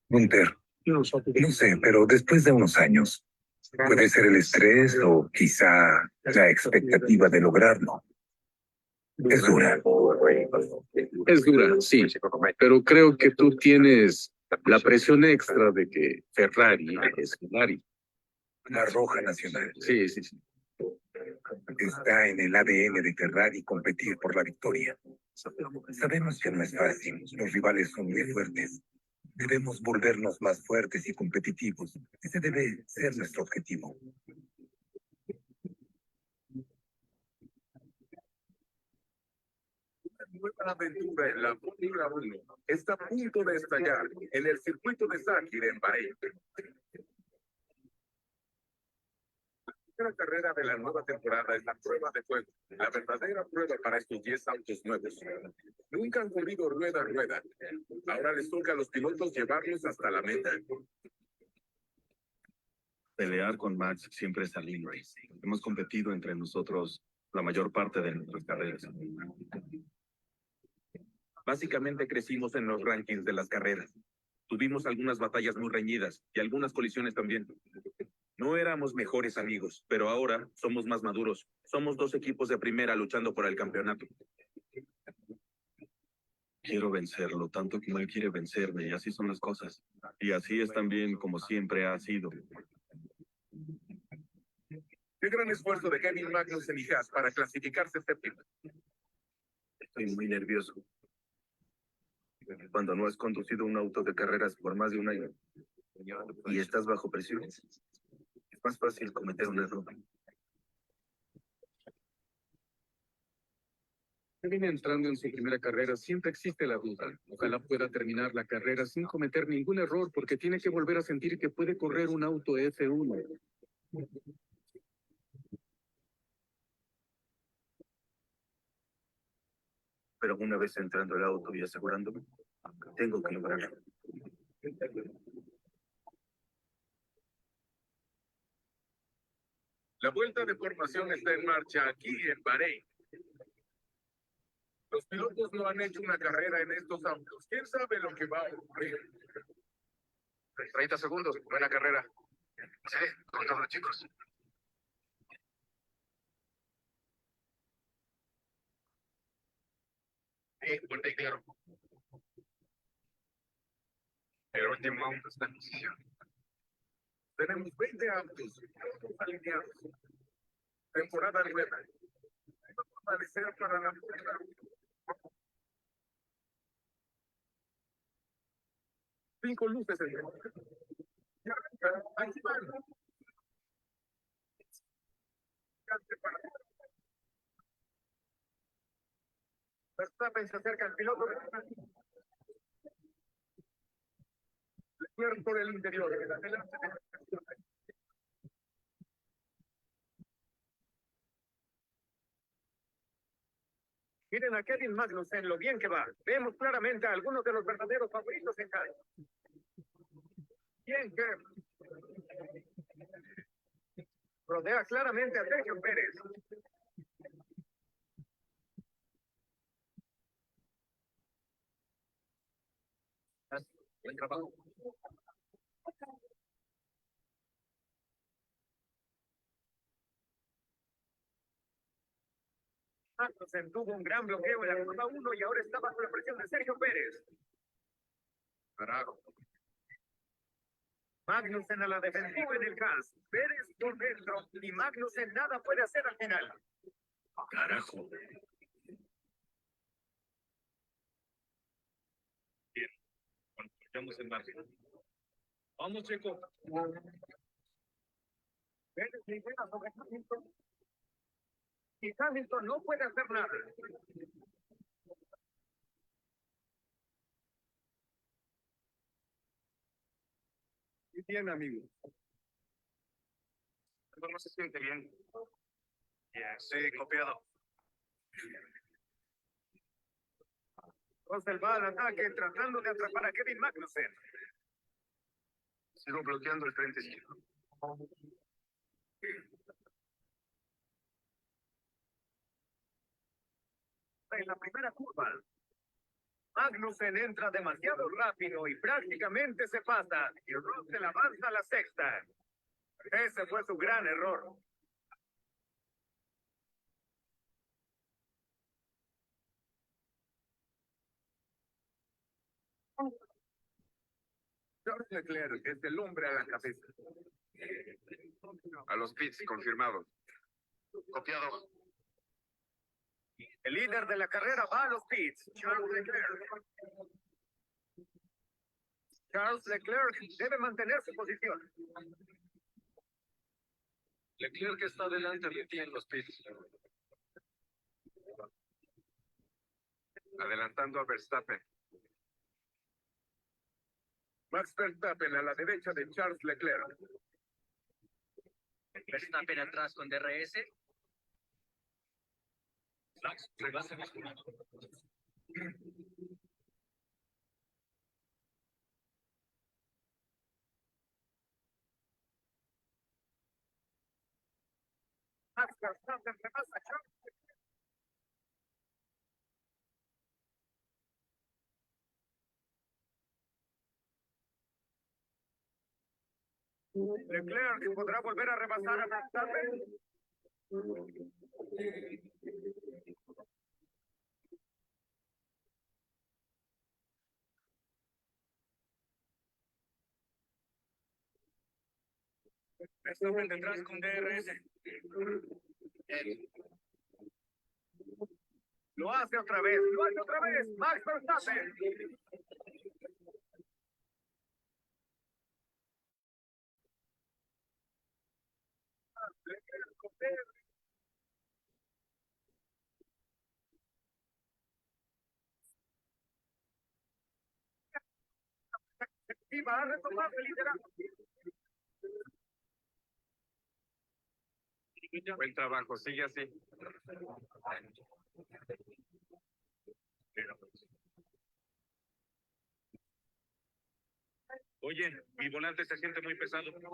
Gunther, no sé, pero después de unos años, puede ser el estrés o quizá la expectativa de lograrlo. Es dura. Es dura, sí, pero creo que tú tienes la presión extra de que Ferrari es Ferrari. La roja nacional. Sí, sí, sí. Está en el ADN de Ferrari competir por la victoria. Sabemos que no es fácil, los rivales son muy fuertes. Debemos volvernos más fuertes y competitivos. Ese debe ser nuestro objetivo. Nueva aventura en la Fórmula 1 está a punto de estallar en el circuito de Sakir en Bahrein. La carrera de la nueva temporada es la prueba de fuego, la verdadera prueba para estos 10 autos nuevos. Nunca han corrido rueda a rueda. Ahora les toca a los pilotos llevarlos hasta la meta. Pelear con Max siempre es lindo. Hemos competido entre nosotros la mayor parte de nuestras carreras. Básicamente crecimos en los rankings de las carreras. Tuvimos algunas batallas muy reñidas y algunas colisiones también. No éramos mejores amigos, pero ahora somos más maduros. Somos dos equipos de primera luchando por el campeonato. Quiero vencerlo tanto como él quiere vencerme, y así son las cosas. Y así es también como siempre ha sido. Qué gran esfuerzo de Kevin Magnussen y Haas para clasificarse séptimo. Estoy muy nervioso. Cuando no has conducido un auto de carreras por más de un año y estás bajo presión, es más fácil cometer un error. Viene entrando en su primera carrera, siempre existe la duda. Ojalá pueda terminar la carrera sin cometer ningún error, porque tiene que volver a sentir que puede correr un auto F1. Pero una vez entrando al auto y asegurándome, tengo que lograrlo. La vuelta de formación está en marcha aquí en Bahrein. Los pilotos no han hecho una carrera en estos autos. ¿Quién sabe lo que va a ocurrir? 30 segundos, buena carrera. Sí, con todo, chicos. Sí, fuerte y claro. El último auto está en posición. Tenemos 20 autos, todos alineados. Temporada nueva. Amanecer para la Fórmula 1. 5 luces en el. Ahí van. Verstappen se acerca al piloto. Leclerc por el interior. Miren a Kevin Magnussen, lo bien que va. Vemos claramente a algunos de los verdaderos favoritos en cada. Bien que rodea claramente a Sergio Pérez. Buen trabajo. Magnussen tuvo un gran bloqueo en la curva 1 y ahora está bajo la presión de Sergio Pérez. Carajo. Magnussen a la defensiva en el gas. Pérez por dentro y Magnussen nada puede hacer al final. Carajo. Bien. Bueno, estamos en margen. Vamos, Checo. Pérez lidera sobre Hamilton. Y Hamilton no puede hacer nada. Muy bien, amigo. No se siente bien. Sí, copiado. Russell va al ataque tratando de atrapar a Kevin Magnussen. Sigo bloqueando el frente izquierdo. en la primera curva. Magnussen entra demasiado rápido y prácticamente se pasa. Y Russell avanza a la sexta. Ese fue su gran error. Charles Leclerc es el hombre a la cabeza. A los pits, confirmado. Copiado. El líder de la carrera va a los pits. Charles Leclerc. Charles Leclerc debe mantener su posición. Leclerc está delante de ti en los pits. Adelantando a Verstappen. Max Verstappen a la derecha de Charles Leclerc. Verstappen atrás con DRS. Max, rebasa. Max Verstappen rebasa a Charles. Leclerc podrá volver a rebasar a Verstappen. Verstappen detrás con DRS. Lo hace otra vez. Lo hace otra vez. Max Verstappen. Y va a retomar el liderazgo. Buen trabajo, sigue así. Oye, mi volante se siente muy pesado. Gran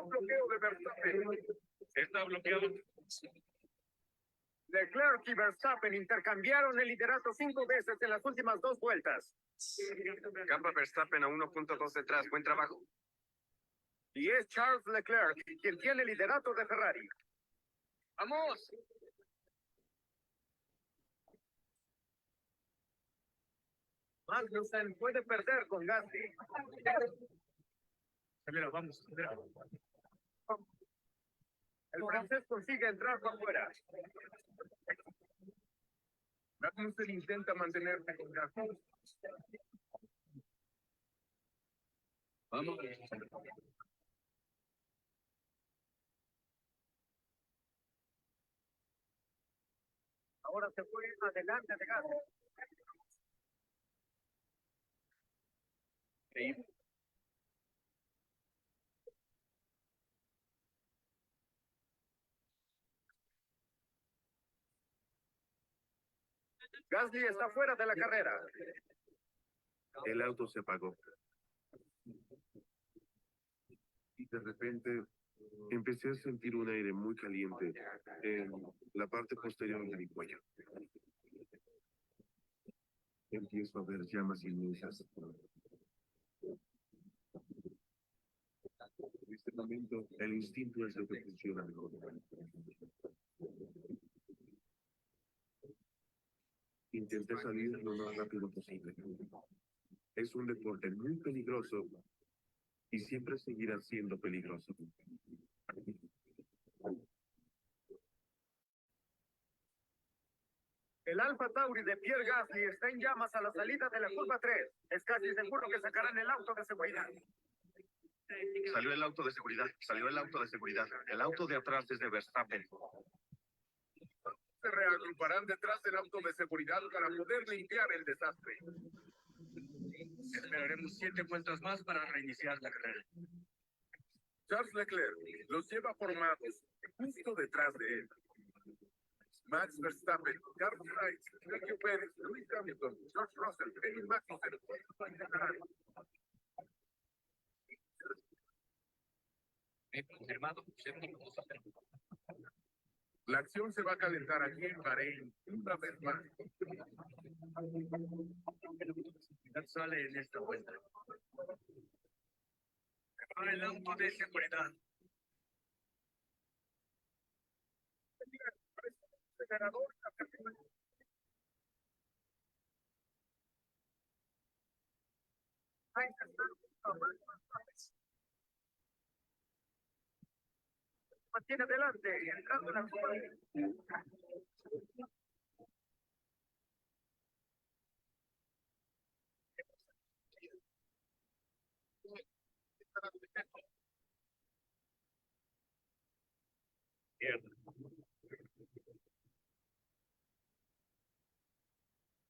bloqueo de Verstappen. Está bloqueado. Leclerc y Verstappen intercambiaron el liderato 5 veces en las últimas 2 vueltas. Capa Verstappen a 1.2 detrás. Buen trabajo. Y es Charles Leclerc quien tiene el liderato de Ferrari. ¡Vamos! Magnussen puede perder con Gasly. Mira, vamos. Mira. El francés consigue entrar por fuera. Magnussen intenta mantenerse con Gasly. Vamos. Ahora se fue adelante de Gasly. Gasly está fuera de la carrera. El auto se apagó. Y de repente empecé a sentir un aire muy caliente en la parte posterior de mi cuello. Empiezo a ver llamas inmensas. En este momento, el instinto es lo que funciona mejor. Intenté salir lo más rápido posible. Es un deporte muy peligroso y siempre seguirá siendo peligroso. El Alfa Tauri de Pierre Gasly está en llamas a la salida de la curva 3. Es casi seguro que sacarán el auto de seguridad. Salió el auto de seguridad. Salió el auto de seguridad. El auto de atrás es de Verstappen. Se reagruparán detrás del auto de seguridad para poder limpiar el desastre. Esperaremos 7 vueltas más para reiniciar la carrera. Charles Leclerc los lleva formados justo detrás de él. Max Verstappen, Carlos Sainz, Sergio Pérez, Lewis Hamilton, George Russell, Kevin Magnussen. Confirmado. La acción se va a calentar aquí en Bahrein una vez más. Sale en esta vuelta. Para el auto de seguridad. Ganador. Mantiene adelante, entrando en la curva.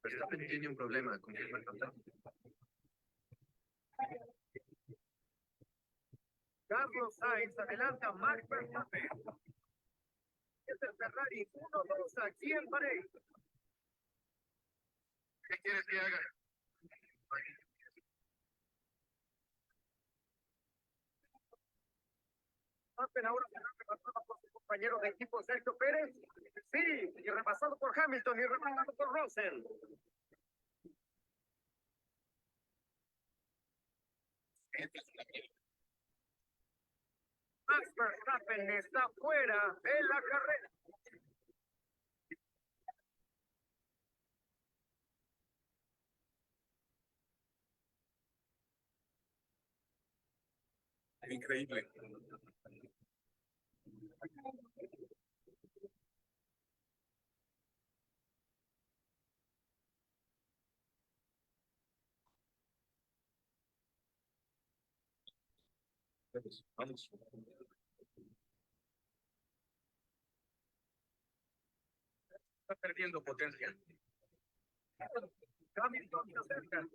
Verstappen tiene un problema con el contacto. Carlos Sainz adelanta a Max Verstappen. Es el Ferrari 1-2 aquí en Bahrein. ¿Qué quieres que haga? Verstappen ahora será rebasado por su compañero de equipo Sergio Pérez. Sí, y rebasado por Hamilton y rebasado por Russell. Max Verstappen está fuera de la carrera. Increíble. Vamos. Está perdiendo potencia. Hamilton se acerca.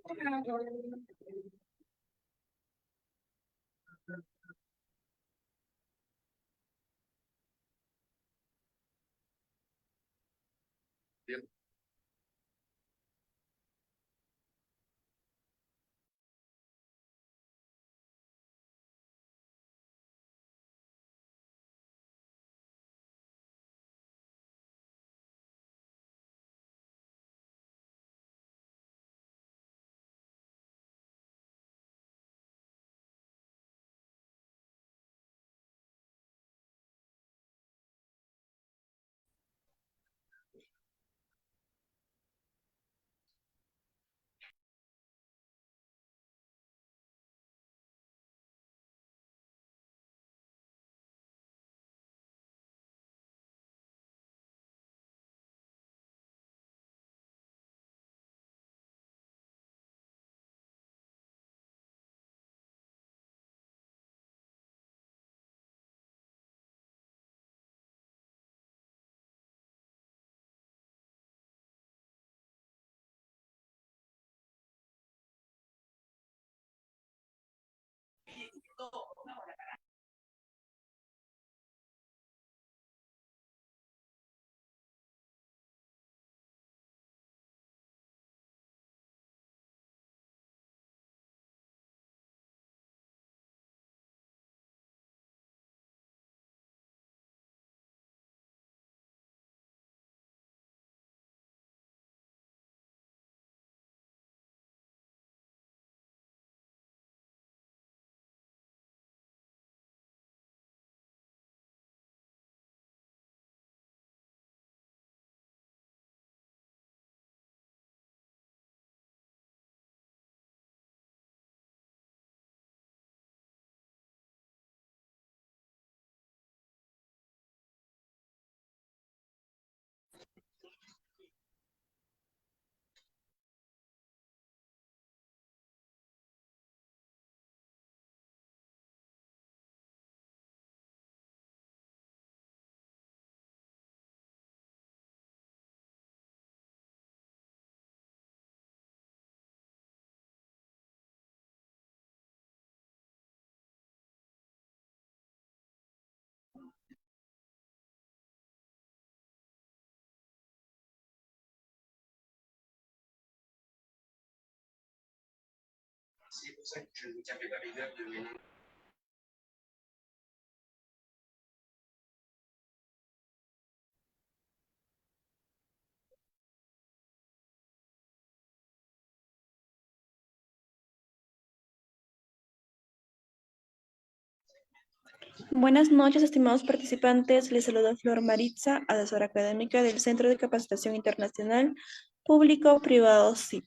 Buenas noches, estimados participantes. Les saluda Flor Maritza, asesora académica del Centro de Capacitación Internacional Público-Privado CIP.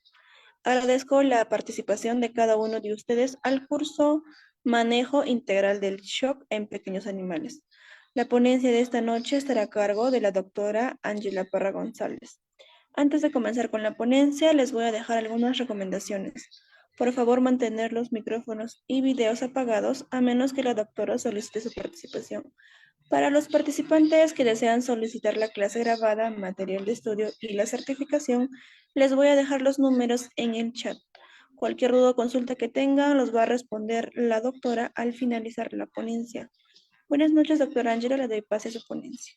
Agradezco la participación de cada uno de ustedes al curso Manejo Integral del Shock en Pequeños Animales. La ponencia de esta noche estará a cargo de la doctora Ángela Parra González. Antes de comenzar con la ponencia, les voy a dejar algunas recomendaciones. Por favor, mantener los micrófonos y videos apagados a menos que la doctora solicite su participación. Para los participantes que desean solicitar la clase grabada, material de estudio y la certificación, les voy a dejar los números en el chat. Cualquier duda o consulta que tengan los va a responder la doctora al finalizar la ponencia. Buenas noches, doctora Ángela, le doy pase a su ponencia.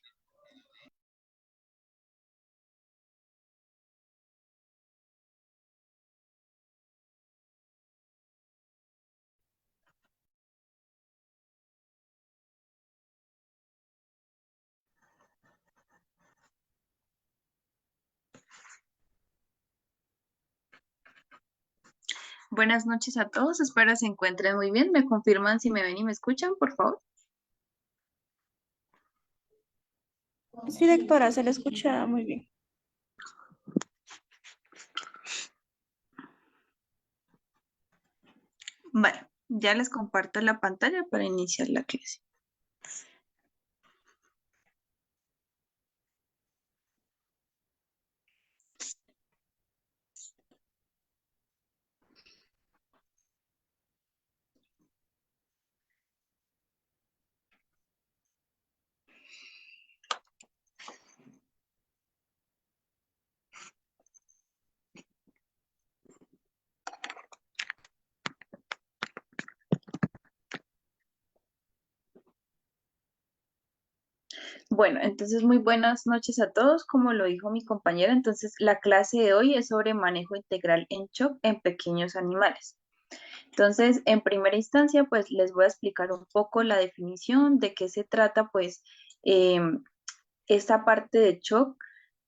Buenas noches a todos, espero se encuentren muy bien. ¿Me confirman si me ven y me escuchan, por favor? Sí, doctora, se le escucha muy bien. Vale, ya les comparto la pantalla para iniciar la clase. Bueno, entonces muy buenas noches a todos. Como lo dijo mi compañera, entonces la clase de hoy es sobre manejo integral en shock en pequeños animales. Entonces, en primera instancia, pues les voy a explicar un poco la definición de qué se trata, pues, esta parte de shock.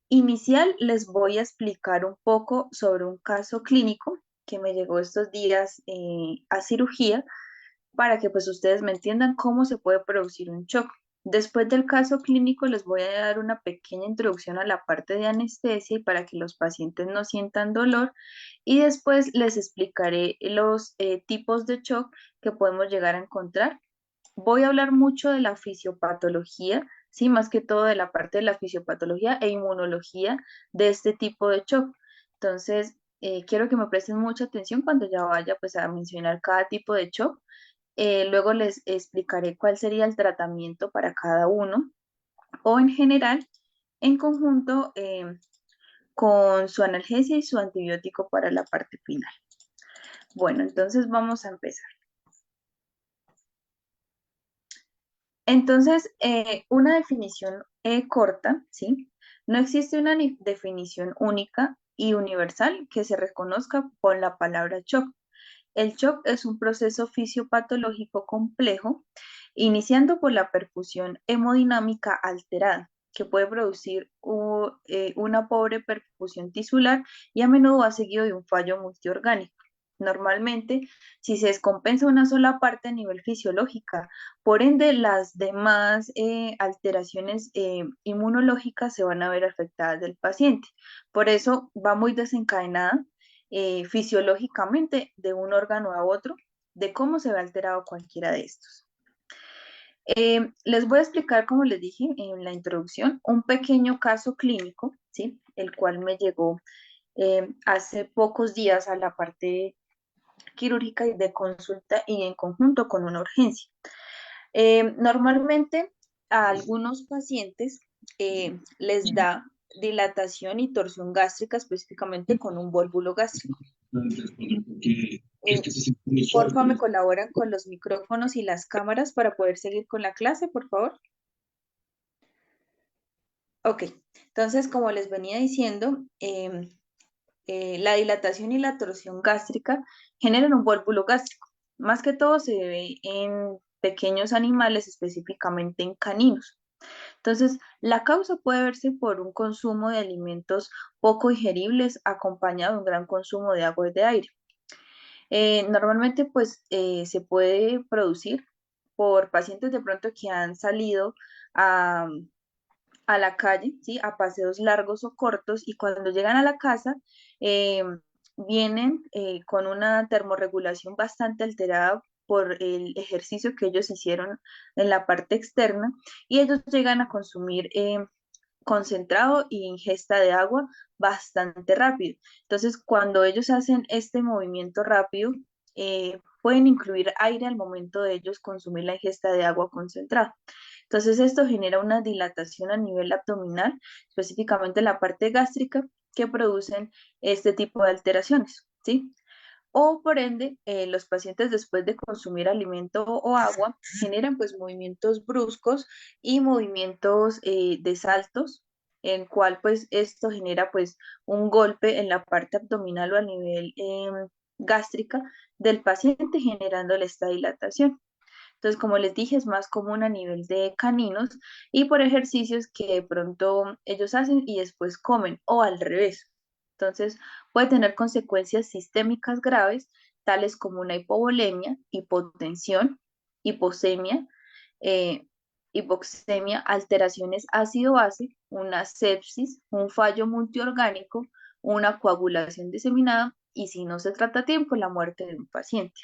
Inicial, les voy a explicar un poco sobre un caso clínico que me llegó estos días a cirugía para que pues ustedes me entiendan cómo se puede producir un shock. Después del caso clínico les voy a dar una pequeña introducción a la parte de anestesia y para que los pacientes no sientan dolor y después les explicaré los tipos de shock que podemos llegar a encontrar. Voy a hablar mucho de la fisiopatología, sí, más que todo de la parte de la fisiopatología e inmunología de este tipo de shock. Entonces, quiero que me presten mucha atención cuando ya vaya pues a mencionar cada tipo de shock. Luego les explicaré cuál sería el tratamiento para cada uno o en general, en conjunto con su analgesia y su antibiótico para la parte final. Bueno, entonces vamos a empezar. Entonces, una definición corta, ¿sí? No existe una definición única y universal que se reconozca con la palabra shock. El shock es un proceso fisiopatológico complejo, iniciando por la perfusión hemodinámica alterada, que puede producir una pobre perfusión tisular y a menudo va seguido de un fallo multiorgánico. Normalmente, si se descompensa una sola parte a nivel fisiológica, por ende, las demás alteraciones inmunológicas se van a ver afectadas del paciente. Por eso va muy desencadenada fisiológicamente de un órgano a otro, de cómo se ve alterado cualquiera de estos. Les voy a explicar, como les dije en la introducción, un pequeño caso clínico, ¿sí? El cual me llegó hace pocos días a la parte quirúrgica y de consulta y en conjunto con una urgencia. Normalmente a algunos pacientes les da dilatación y torsión gástrica, específicamente con un vólvulo gástrico. Porfa, me colaboran con los micrófonos y las cámaras para poder seguir con la clase, por favor. Ok, entonces, como les venía diciendo, la dilatación y la torsión gástrica generan un vólvulo gástrico. Más que todo se ve en pequeños animales, específicamente en caninos. Entonces, la causa puede verse por un consumo de alimentos poco digeribles acompañado de un gran consumo de agua y de aire. Normalmente, pues, se puede producir por pacientes de pronto que han salido a, a la calle, ¿sí? A paseos largos o cortos y cuando llegan a la casa eh, vienen con una termorregulación bastante alterada por el ejercicio que ellos hicieron en la parte externa y ellos llegan a consumir concentrado y ingesta de agua bastante rápido. Entonces, cuando ellos hacen este movimiento rápido, pueden incluir aire al momento de ellos consumir la ingesta de agua concentrada. Entonces, esto genera una dilatación a nivel abdominal, específicamente en la parte gástrica, que producen este tipo de alteraciones, ¿sí? O por ende, los pacientes después de consumir alimento o agua generan pues movimientos bruscos y movimientos de saltos, en cual pues esto genera pues un golpe en la parte abdominal o a nivel gástrica del paciente generándole esta dilatación. Entonces, como les dije, es más común a nivel de caninos y por ejercicios que de pronto ellos hacen y después comen o al revés. Entonces, puede tener consecuencias sistémicas graves, tales como una hipovolemia, hipotensión, hiposemia, eh, hipoxemia, alteraciones ácido-base, una sepsis, un fallo multiorgánico, una coagulación diseminada y si no se trata a tiempo, la muerte de un paciente.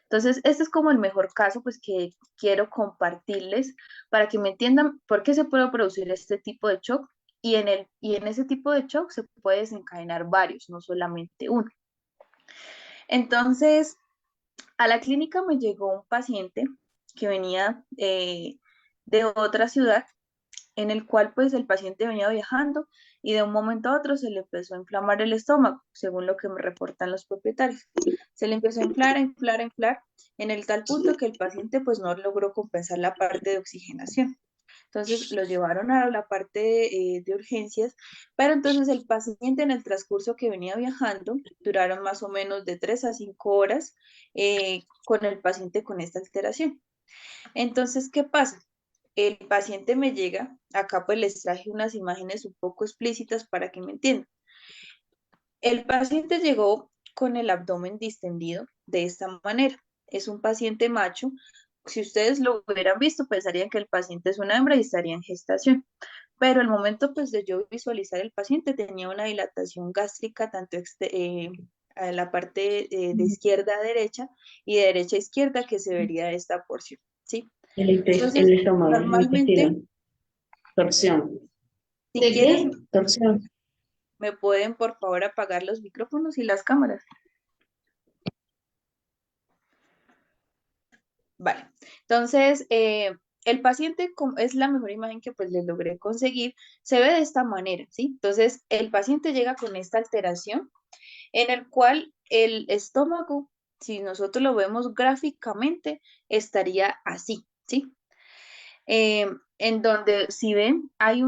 Entonces, este es como el mejor caso pues que quiero compartirles para que me entiendan por qué se puede producir este tipo de shock y en ese tipo de shock se puede desencadenar varios, no solamente uno. Entonces, a la clínica me llegó un paciente que venía de otra ciudad en el cual pues el paciente venía viajando y de un momento a otro se le empezó a inflamar el estómago, según lo que me reportan los propietarios. Se le empezó a inflar, en el tal punto que el paciente pues no logró compensar la parte de oxigenación. Entonces lo llevaron a la parte de urgencias, pero entonces el paciente en el transcurso que venía viajando, duraron más o menos de 3 a 5 horas con el paciente con esta alteración. Entonces, ¿qué pasa? El paciente me llega, acá pues les traje unas imágenes un poco explícitas para que me entiendan. El paciente llegó con el abdomen distendido de esta manera. Es un paciente macho. Si ustedes lo hubieran visto, pensarían que el paciente es una hembra y estaría en gestación. Pero al momento pues de yo visualizar el paciente tenía una dilatación gástrica tanto a la parte de izquierda a derecha y de derecha a izquierda que se vería esta porción, ¿sí? Entonces, El estómago, el normalmente, intestino. Torsión. si ¿De quieres, qué? Torsión. me pueden por favor apagar los micrófonos y las cámaras. Vale, entonces el paciente es la mejor imagen que pues les logré conseguir, se ve de esta manera, ¿sí? Entonces el paciente llega con esta alteración en el cual el estómago, si nosotros lo vemos gráficamente, estaría así, ¿sí? En donde si ven hay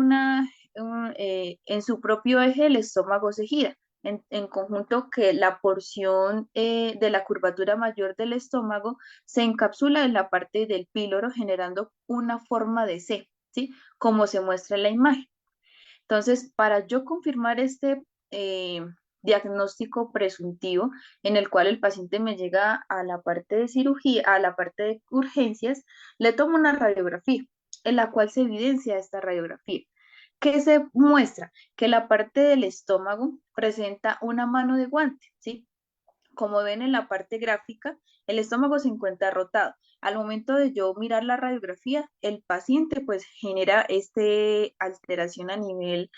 en su propio eje el estómago se gira. En conjunto que la porción de la curvatura mayor del estómago se encapsula en la parte del píloro generando una forma de C, ¿sí? Como se muestra en la imagen. Entonces, para yo confirmar este diagnóstico presuntivo en el cual el paciente me llega a la parte de cirugía, a la parte de urgencias, le tomo una radiografía en la cual se evidencia esta radiografía. ¿Qué se muestra? Que la parte del estómago presenta una mano de guante, ¿sí? Como ven en la parte gráfica, el estómago se encuentra rotado. Al momento de yo mirar la radiografía, el paciente pues genera este alteración a nivel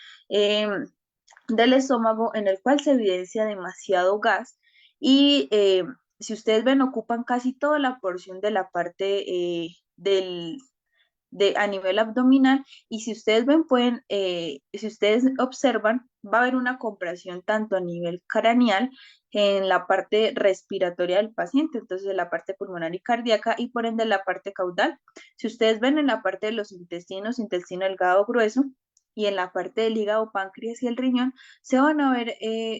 del estómago en el cual se evidencia demasiado gas y si ustedes ven ocupan casi toda la porción de la parte a nivel abdominal y si ustedes ven si ustedes observan va a haber una compresión tanto a nivel craneal en la parte respiratoria del paciente, entonces en la parte pulmonar y cardíaca y por ende en la parte caudal. Si ustedes ven en la parte de los intestinos, intestino delgado grueso y en la parte del hígado, páncreas y el riñón, se van a ver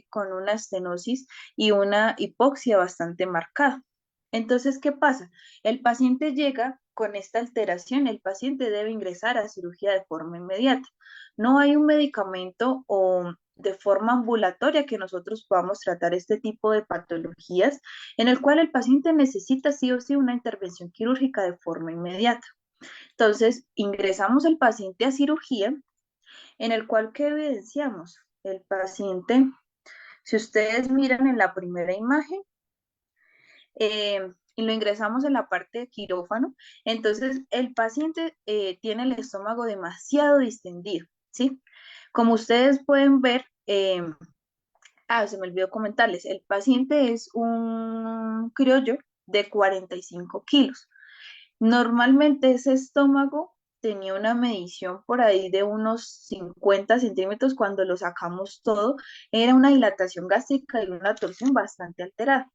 con una estenosis y una hipoxia bastante marcada. Entonces, ¿qué pasa? El paciente llega con esta alteración, el paciente debe ingresar a cirugía de forma inmediata. No hay un medicamento o de forma ambulatoria que nosotros podamos tratar este tipo de patologías, en el cual el paciente necesita sí o sí una intervención quirúrgica de forma inmediata. Entonces, ingresamos al paciente a cirugía, en el cual, ¿qué evidenciamos? El paciente, si ustedes miran en la primera imagen, y lo ingresamos en la parte de quirófano, entonces el paciente tiene el estómago demasiado distendido, ¿sí? Como ustedes pueden ver, se me olvidó comentarles, el paciente es un criollo de 45 kilos. Normalmente ese estómago tenía una medición por ahí de unos 50 centímetros cuando lo sacamos todo, era una dilatación gástrica y una torsión bastante alterada.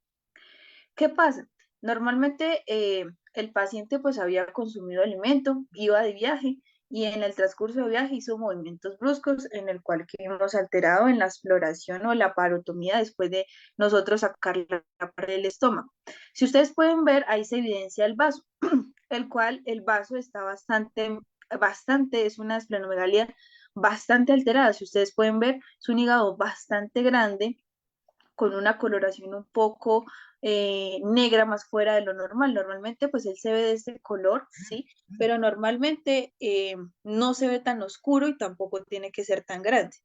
¿Qué pasa? Normalmente el paciente pues había consumido alimento, iba de viaje y en el transcurso de viaje hizo movimientos bruscos en el cual quedamos alterado en la exploración o la parotomía después de nosotros sacar la parte del estómago. Si ustedes pueden ver, ahí se evidencia el vaso, el cual el vaso está bastante, es una esplenomegalia bastante alterada. Si ustedes pueden ver, es un hígado bastante grande, con una coloración un poco negra más fuera de lo normal. Normalmente pues él se ve de este color, ¿sí? Pero normalmente no se ve tan oscuro y tampoco tiene que ser tan grande.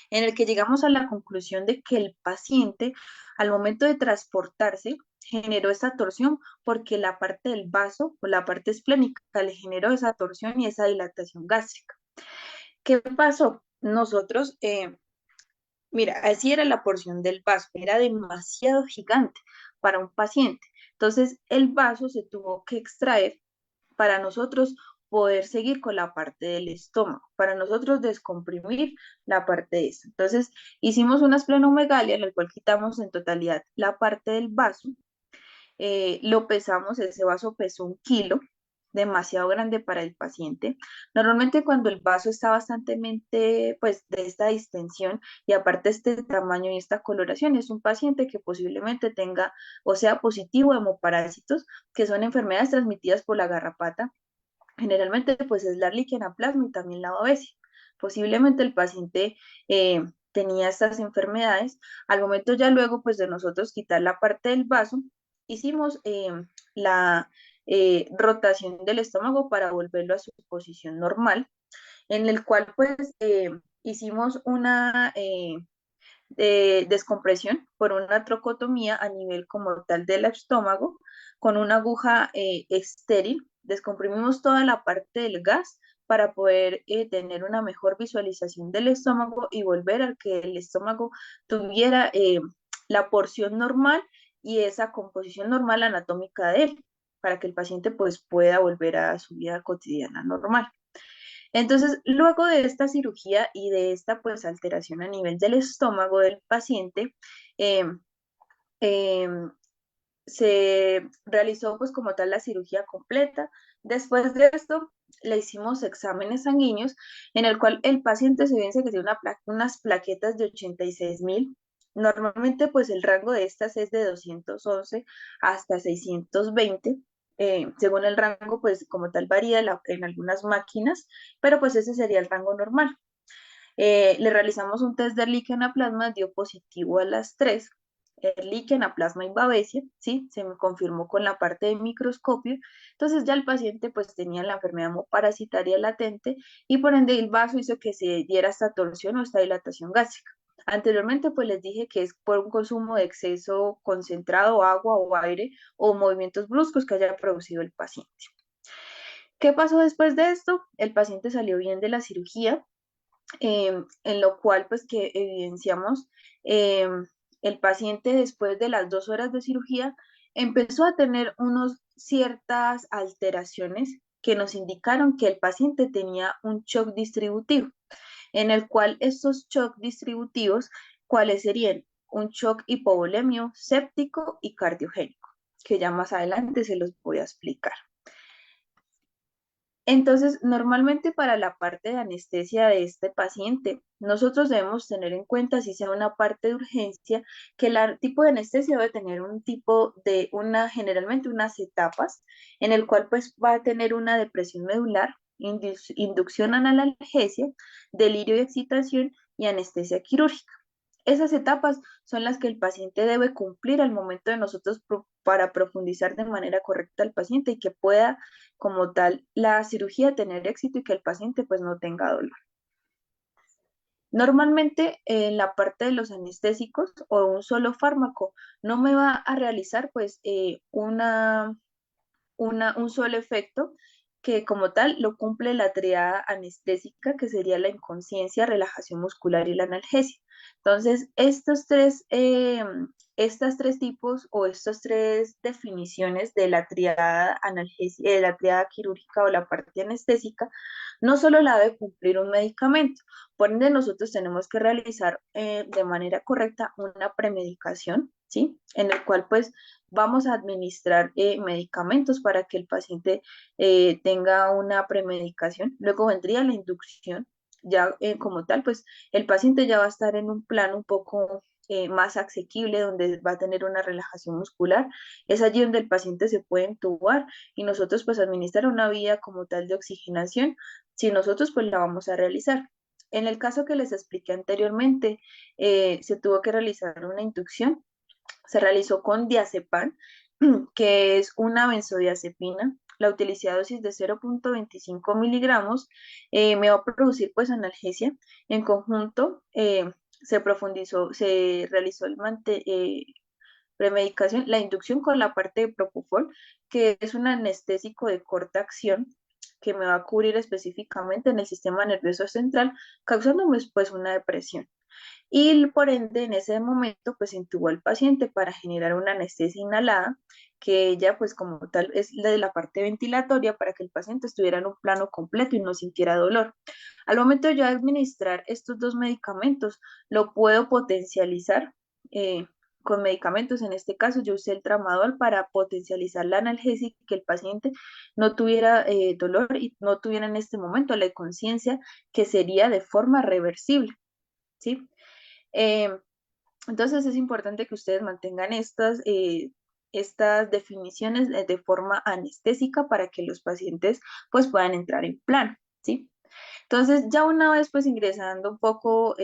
En el que llegamos a la conclusión de que el paciente al momento de transportarse generó esta torsión porque la parte del vaso o la parte esplénica le generó esa torsión y esa dilatación gástrica. ¿Qué pasó? Nosotros mira, así era la porción del vaso, era demasiado gigante para un paciente. Entonces, el vaso se tuvo que extraer para nosotros poder seguir con la parte del estómago, para nosotros descomprimir la parte de eso. Entonces, hicimos una esplenomegalia en la cual quitamos en totalidad la parte del vaso, lo pesamos, ese vaso pesó 1 kilo, demasiado grande para el paciente. Normalmente cuando el vaso está bastante, pues, de esta distensión y aparte este tamaño y esta coloración, es un paciente que posiblemente tenga o sea positivo a hemoparásitos, que son enfermedades transmitidas por la garrapata. Generalmente pues es la Ehrlichia anaplasma y también la babesia. Posiblemente el paciente tenía estas enfermedades. Al momento ya luego pues de nosotros quitar la parte del vaso, hicimos la rotación del estómago para volverlo a su posición normal, en el cual pues hicimos una descompresión por una trocotomía a nivel como tal del estómago con una aguja estéril. Descomprimimos toda la parte del gas para poder tener una mejor visualización del estómago y volver a que el estómago tuviera la porción normal y esa composición normal anatómica de él, para que el paciente pues pueda volver a su vida cotidiana normal. Entonces, luego de esta cirugía y de esta pues alteración a nivel del estómago del paciente, eh, eh, se realizó pues como tal la cirugía completa. Después de esto, le hicimos exámenes sanguíneos en el cual el paciente se evidencia que tiene unas plaquetas de 86.000. Normalmente pues el rango de estas es de 211 hasta 620. Según el rango, pues como tal varía en algunas máquinas, pero pues ese sería el rango normal. Le realizamos un test de Ehrlichia anaplasma, dio positivo a las 3, Ehrlichia anaplasma y babesia, ¿sí? Se me confirmó con la parte de microscopio. Entonces ya el paciente pues tenía la enfermedad parasitaria latente y por ende el vaso hizo que se diera esta torsión o esta dilatación gástrica. Anteriormente pues les dije que es por un consumo de exceso concentrado, agua o aire o movimientos bruscos que haya producido el paciente. ¿Qué pasó después de esto? El paciente salió bien de la cirugía, en lo cual pues que evidenciamos el paciente después de las 2 horas de cirugía empezó a tener ciertas alteraciones que nos indicaron que el paciente tenía un shock distributivo, en el cual estos shock distributivos, ¿cuáles serían? Un shock hipovolemio, séptico y cardiogénico, que ya más adelante se los voy a explicar. Entonces, normalmente para la parte de anestesia de este paciente, nosotros debemos tener en cuenta, si sea una parte de urgencia, que el tipo de anestesia debe tener generalmente unas etapas, en el cual pues va a tener una depresión medular, inducción analgesia, delirio y excitación y anestesia quirúrgica. Esas etapas son las que el paciente debe cumplir al momento de nosotros para profundizar de manera correcta al paciente y que pueda, como tal, la cirugía tener éxito y que el paciente pues no tenga dolor. Normalmente en la parte de los anestésicos o un solo fármaco no me va a realizar pues un solo efecto que como tal lo cumple la triada anestésica, que sería la inconsciencia, relajación muscular y la analgesia. Entonces, estas tres tipos o estas tres definiciones de la triada analgesia, de la triada quirúrgica o la parte anestésica, no solo la debe cumplir un medicamento, por ende nosotros tenemos que realizar de manera correcta una premedicación, ¿sí? En el cual pues vamos a administrar medicamentos para que el paciente tenga una premedicación. Luego vendría la inducción, ya como tal, pues el paciente ya va a estar en un plano un poco más asequible, donde va a tener una relajación muscular. Es allí donde el paciente se puede entubar y nosotros pues administrar una vía como tal de oxigenación, si nosotros pues la vamos a realizar. En el caso que les expliqué anteriormente, se tuvo que realizar una inducción, se realizó con diazepam, que es una benzodiazepina. La utilicé a dosis de 0.25 miligramos, me va a producir pues analgesia. En conjunto se realizó premedicación, la inducción con la parte de propofol, que es un anestésico de corta acción que me va a cubrir específicamente en el sistema nervioso central, causándome pues una depresión. Y por ende, en ese momento, pues intubó al paciente para generar una anestesia inhalada, que ella, pues como tal, es la de la parte ventilatoria para que el paciente estuviera en un plano completo y no sintiera dolor. Al momento de yo administrar estos dos medicamentos, lo puedo potencializar con medicamentos. En este caso, yo usé el tramadol para potencializar la analgesia y que el paciente no tuviera dolor y no tuviera en este momento la conciencia, que sería de forma reversible, ¿sí? Entonces es importante que ustedes mantengan estas definiciones de forma anestésica para que los pacientes pues puedan entrar en plano, ¿sí? Entonces ya una vez pues ingresando un poco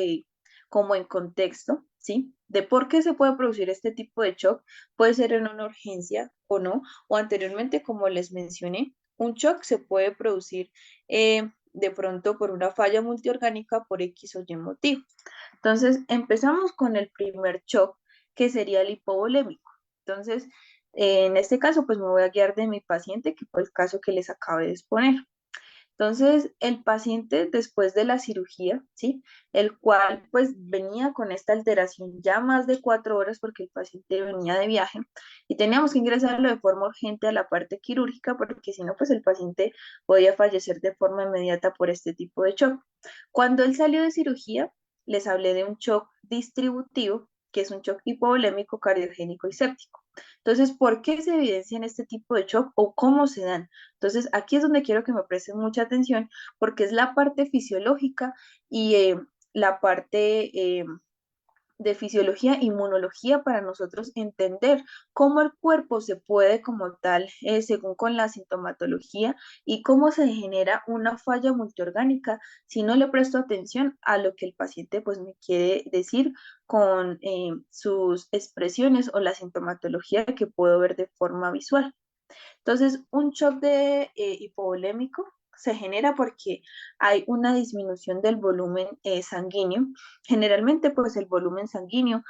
como en contexto, ¿sí? De por qué se puede producir este tipo de shock, puede ser en una urgencia o no, o anteriormente como les mencioné, un shock se puede producir de pronto por una falla multiorgánica por X o Y motivo. Entonces, empezamos con el primer shock, que sería el hipovolémico. Entonces, en este caso, pues me voy a guiar de mi paciente, que fue el caso que les acabé de exponer. Entonces, el paciente después de la cirugía, ¿sí? El cual pues venía con esta alteración ya más de 4 horas porque el paciente venía de viaje y teníamos que ingresarlo de forma urgente a la parte quirúrgica porque si no, pues el paciente podía fallecer de forma inmediata por este tipo de shock. Cuando él salió de cirugía, les hablé de un shock distributivo, que es un shock hipovolémico, cardiogénico y séptico. Entonces, ¿por qué se evidencian este tipo de shock o cómo se dan? Entonces, aquí es donde quiero que me presten mucha atención porque es la parte fisiológica y la parte de fisiología, inmunología para nosotros entender cómo el cuerpo se puede como tal, según con la sintomatología y cómo se genera una falla multiorgánica si no le presto atención a lo que el paciente pues me quiere decir con sus expresiones o la sintomatología que puedo ver de forma visual. Entonces, un shock de hipovolémico se genera porque hay una disminución del volumen sanguíneo. Generalmente, pues el volumen sanguíneo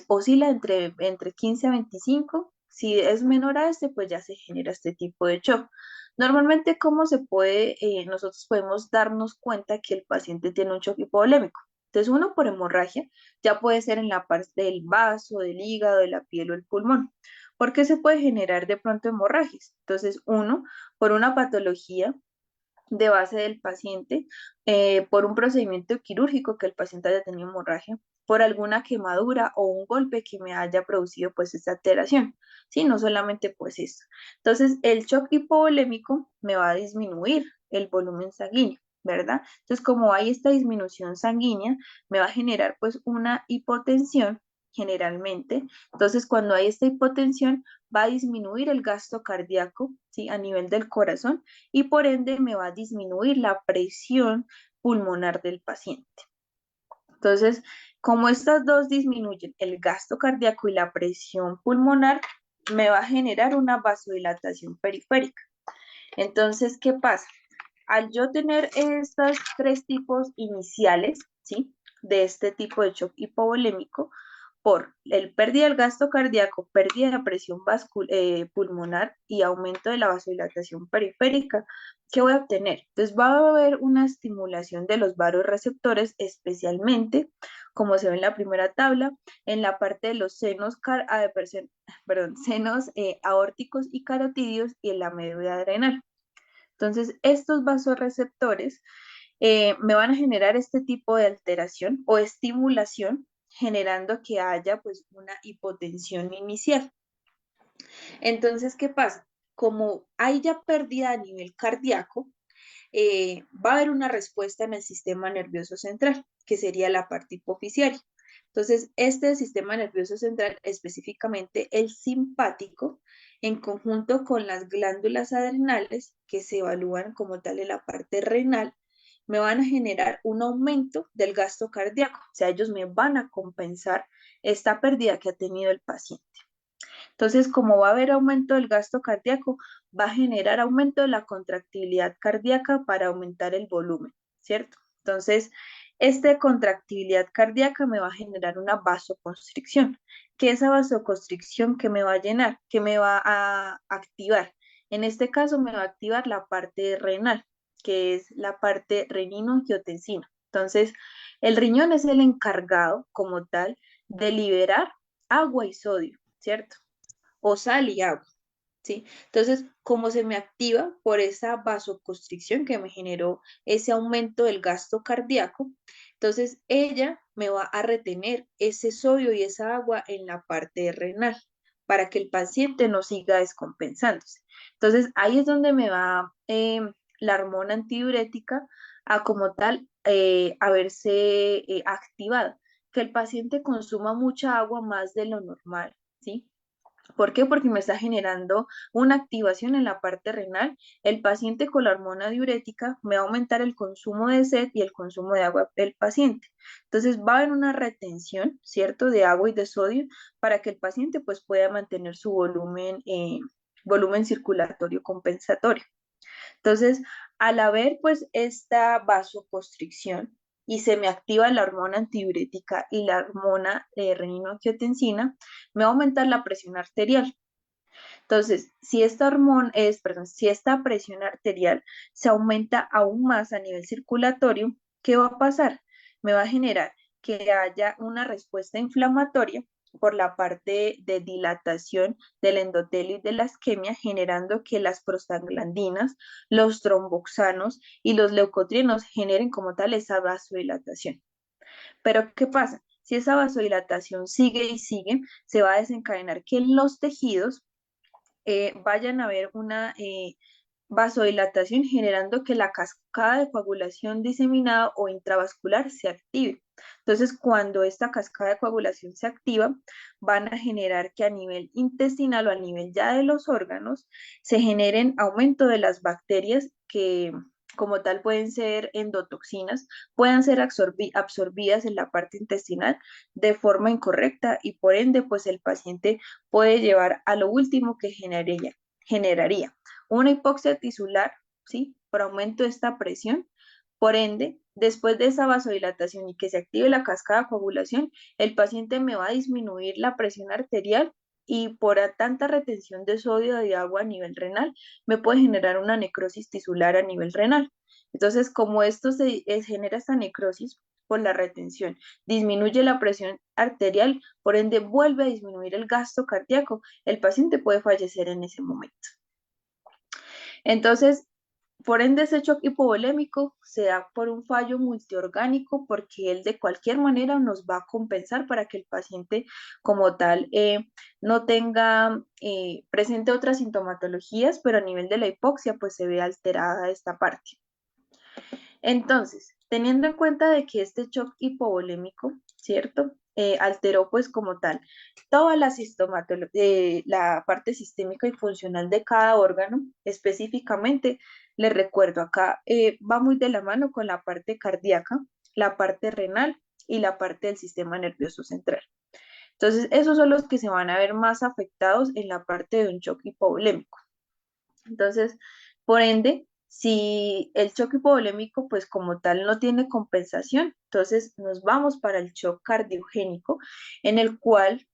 oscila entre 15 a 25. Si es menor a este, pues ya se genera este tipo de shock. Normalmente, ¿cómo se puede, nosotros podemos darnos cuenta que el paciente tiene un shock hipovolémico? Entonces, uno por hemorragia, ya puede ser en la parte del vaso, del hígado, de la piel o el pulmón. ¿Por qué se puede generar de pronto hemorragias? Entonces, uno, por una patología de base del paciente, por un procedimiento quirúrgico que el paciente haya tenido hemorragia, por alguna quemadura o un golpe que me haya producido pues esta alteración, ¿sí? No solamente pues esto. Entonces, el shock hipovolémico me va a disminuir el volumen sanguíneo, ¿verdad? Entonces, como hay esta disminución sanguínea, me va a generar pues una hipotensión generalmente. Entonces, cuando hay esta hipotensión, va a disminuir el gasto cardíaco, ¿sí? A nivel del corazón y por ende me va a disminuir la presión pulmonar del paciente. Entonces, como estas dos disminuyen el gasto cardíaco y la presión pulmonar, me va a generar una vasodilatación periférica. Entonces, ¿qué pasa? Al yo tener estos tres tipos iniciales, ¿sí? De este tipo de shock hipovolémico, por el pérdida del gasto cardíaco, pérdida de la presión pulmonar y aumento de la vasodilatación periférica, ¿qué voy a obtener? Entonces va a haber una estimulación de los vasoreceptores, especialmente, como se ve en la primera tabla, en la parte de los senos aórticos y carotídeos y en la médula adrenal. Entonces, estos vasoreceptores me van a generar este tipo de alteración o estimulación, generando que haya pues una hipotensión inicial. Entonces, ¿qué pasa? Como hay ya pérdida a nivel cardíaco, va a haber una respuesta en el sistema nervioso central, que sería la parte hipofisiaria. Entonces, este sistema nervioso central, específicamente el simpático, en conjunto con las glándulas adrenales, que se evalúan como tal en la parte renal, me van a generar un aumento del gasto cardíaco. O sea, ellos me van a compensar esta pérdida que ha tenido el paciente. Entonces, como va a haber aumento del gasto cardíaco, va a generar aumento de la contractilidad cardíaca para aumentar el volumen, ¿cierto? Entonces, esta contractilidad cardíaca me va a generar una vasoconstricción, que esa vasoconstricción que me va a llenar, que me va a activar. En este caso me va a activar la parte renal, que es la parte renino-angiotensina. Entonces, el riñón es el encargado como tal de liberar agua y sodio, ¿cierto? O sal y agua, ¿sí? Entonces, como se me activa por esa vasoconstricción que me generó ese aumento del gasto cardíaco, entonces ella me va a retener ese sodio y esa agua en la parte renal para que el paciente no siga descompensándose. Entonces, ahí es donde me va la hormona antidiurética a como tal a verse activada, que el paciente consuma mucha agua más de lo normal, ¿sí? ¿Por qué? Porque me está generando una activación en la parte renal. El paciente con la hormona diurética me va a aumentar el consumo de sed y el consumo de agua del paciente. Entonces va a haber una retención, ¿cierto?, de agua y de sodio para que el paciente pues pueda mantener su volumen circulatorio compensatorio. Entonces, al haber pues esta vasoconstricción y se me activa la hormona antidiurética y la hormona renina-angiotensina, me va a aumentar la presión arterial. Entonces, si esta presión arterial se aumenta aún más a nivel circulatorio, ¿qué va a pasar? Me va a generar que haya una respuesta inflamatoria por la parte de dilatación del endotelio y de la isquemia, generando que las prostaglandinas, los tromboxanos y los leucotrienos generen como tal esa vasodilatación. Pero, ¿qué pasa? Si esa vasodilatación sigue y sigue, se va a desencadenar que en los tejidos vayan a ver una vasodilatación generando que la cascada de coagulación diseminada o intravascular se active. Entonces, cuando esta cascada de coagulación se activa, van a generar que a nivel intestinal o a nivel ya de los órganos se generen aumento de las bacterias que como tal pueden ser endotoxinas, puedan ser absorbidas en la parte intestinal de forma incorrecta y por ende pues el paciente puede llevar a lo último que generaría una hipoxia tisular, ¿sí? Por aumento de esta presión. Por ende, después de esa vasodilatación y que se active la cascada de coagulación, el paciente me va a disminuir la presión arterial y por tanta retención de sodio y de agua a nivel renal, me puede generar una necrosis tisular a nivel renal. Entonces, como esto genera esta necrosis por la retención, disminuye la presión arterial, por ende vuelve a disminuir el gasto cardíaco, el paciente puede fallecer en ese momento. Entonces, por ende, ese shock hipovolémico se da por un fallo multiorgánico porque él de cualquier manera nos va a compensar para que el paciente como tal no tenga, presente otras sintomatologías, pero a nivel de la hipoxia pues se ve alterada esta parte. Entonces, teniendo en cuenta de que este shock hipovolémico, ¿cierto? Alteró pues como tal toda la la parte sistémica y funcional de cada órgano, específicamente, les recuerdo acá, va muy de la mano con la parte cardíaca, la parte renal y la parte del sistema nervioso central. Entonces, esos son los que se van a ver más afectados en la parte de un shock hipovolémico. Entonces, por ende, si el shock hipovolémico, pues como tal, no tiene compensación, entonces nos vamos para el shock cardiogénico, en el cual,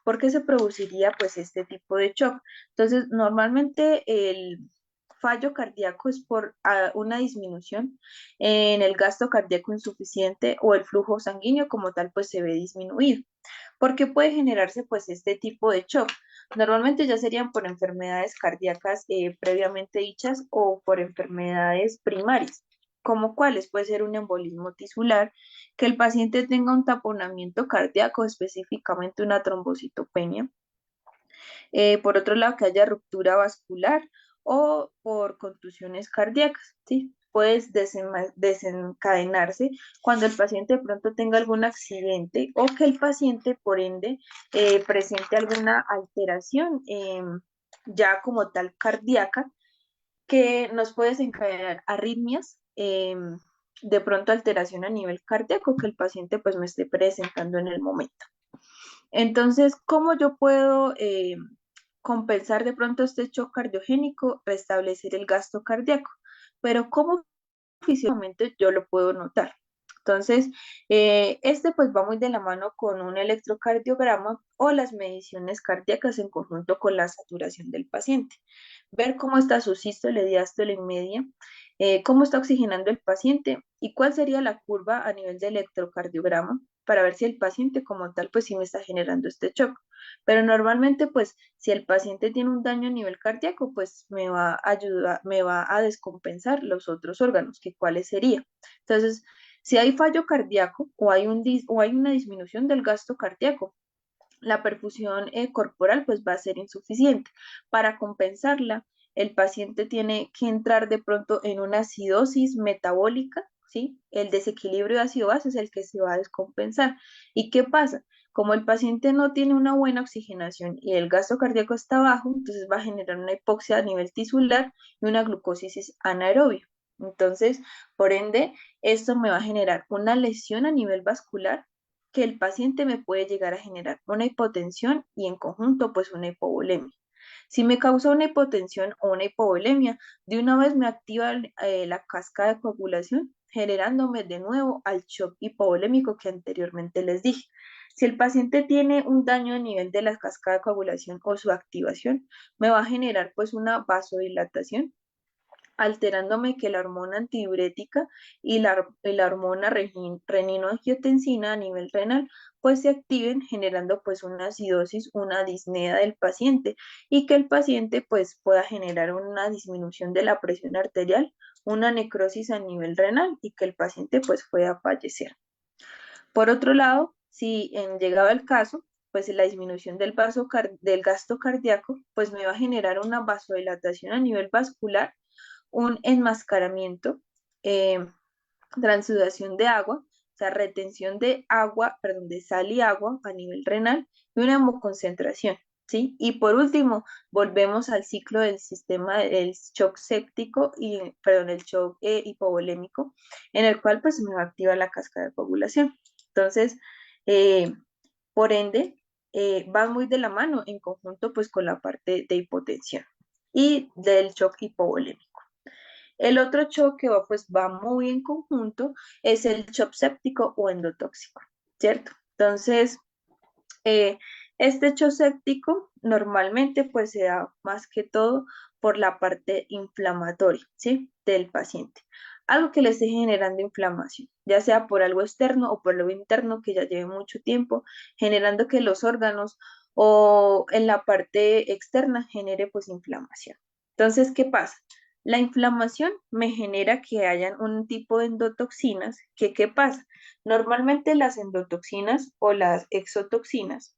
¿por qué se produciría pues este tipo de shock? Entonces, normalmente el fallo cardíaco es por una disminución en el gasto cardíaco insuficiente o el flujo sanguíneo como tal, pues se ve disminuido. ¿Por qué puede generarse pues este tipo de shock? Normalmente ya serían por enfermedades cardíacas previamente dichas o por enfermedades primarias, como cuáles puede ser un embolismo tisular, que el paciente tenga un taponamiento cardíaco, específicamente una trombocitopenia. Por otro lado, que haya ruptura vascular o por contusiones cardíacas, ¿sí? Puede desencadenarse cuando el paciente de pronto tenga algún accidente o que el paciente, por ende, presente alguna alteración ya como tal cardíaca que nos puede desencadenar arritmias, de pronto alteración a nivel cardíaco que el paciente pues me esté presentando en el momento. Entonces, ¿cómo yo puedo compensar de pronto este shock cardiogénico? Restablecer el gasto cardíaco. Pero ¿cómo físicamente yo lo puedo notar? Entonces, este pues va muy de la mano con un electrocardiograma o las mediciones cardíacas en conjunto con la saturación del paciente. Ver cómo está su sístole, diástole y media, cómo está oxigenando el paciente y cuál sería la curva a nivel de electrocardiograma para ver si el paciente como tal pues sí me está generando este shock. Pero normalmente pues si el paciente tiene un daño a nivel cardíaco pues me va a ayudar, me va a descompensar los otros órganos, que cuáles serían. Entonces, si hay fallo cardíaco o hay una disminución del gasto cardíaco, la perfusión corporal pues va a ser insuficiente. Para compensarla, el paciente tiene que entrar de pronto en una acidosis metabólica, ¿sí? El desequilibrio de ácido-base es el que se va a descompensar. ¿Y qué pasa? Como el paciente no tiene una buena oxigenación y el gasto cardíaco está bajo, entonces va a generar una hipoxia a nivel tisular y una glucólisis anaerobia. Entonces, por ende, esto me va a generar una lesión a nivel vascular que el paciente me puede llegar a generar una hipotensión y en conjunto pues una hipovolemia. Si me causa una hipotensión o una hipovolemia, de una vez me activa la cascada de coagulación, generándome de nuevo al shock hipovolémico que anteriormente les dije. Si el paciente tiene un daño a nivel de la cascada de coagulación o su activación, me va a generar pues una vasodilatación, alterándome que la hormona antidiurética y la hormona reninoangiotensina a nivel renal pues se activen, generando pues una acidosis, una disnea del paciente y que el paciente pues pueda generar una disminución de la presión arterial, una necrosis a nivel renal y que el paciente pues pueda fallecer. Por otro lado, si llegado el caso, pues la disminución del gasto cardíaco pues me va a generar una vasodilatación a nivel vascular, un enmascaramiento, transudación de agua, o sea, retención de agua, perdón, de sal y agua a nivel renal y una hemoconcentración, ¿sí? Y por último, volvemos al ciclo del sistema del shock séptico y, perdón, el shock hipovolémico, en el cual pues se me va a activar la cascada de coagulación. Entonces, por ende, va muy de la mano en conjunto pues con la parte de hipotensión y del shock hipovolémico. El otro shock que va muy en conjunto es el shock séptico o endotóxico, ¿cierto? Entonces, este shock séptico normalmente pues se da más que todo por la parte inflamatoria, ¿sí? Del paciente. Algo que le esté generando inflamación, ya sea por algo externo o por algo interno que ya lleve mucho tiempo, generando que los órganos o en la parte externa genere pues inflamación. Entonces, ¿qué pasa? La inflamación me genera que hayan un tipo de endotoxinas que, ¿qué pasa? Normalmente las endotoxinas o las exotoxinas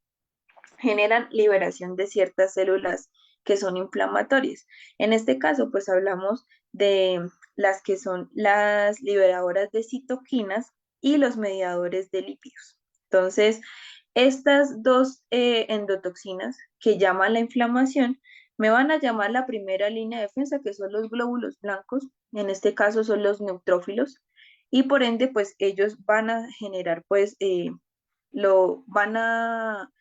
generan liberación de ciertas células que son inflamatorias. En este caso, pues hablamos de las que son las liberadoras de citoquinas y los mediadores de lípidos. Entonces, estas dos endotoxinas que llaman la inflamación me van a llamar la primera línea de defensa, que son los glóbulos blancos, en este caso son los neutrófilos, y por ende pues ellos van a generar pues lo van a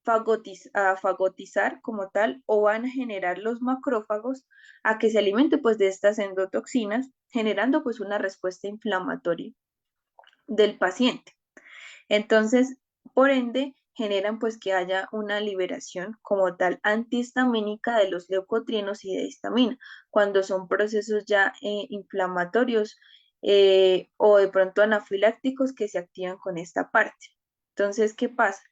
fagotizar como tal o van a generar los macrófagos a que se alimente pues de estas endotoxinas, generando pues una respuesta inflamatoria del paciente. Entonces, por ende, generan pues que haya una liberación como tal antihistamínica de los leucotrienos y de histamina, cuando son procesos ya inflamatorios o de pronto anafilácticos que se activan con esta parte. Entonces, ¿qué pasa?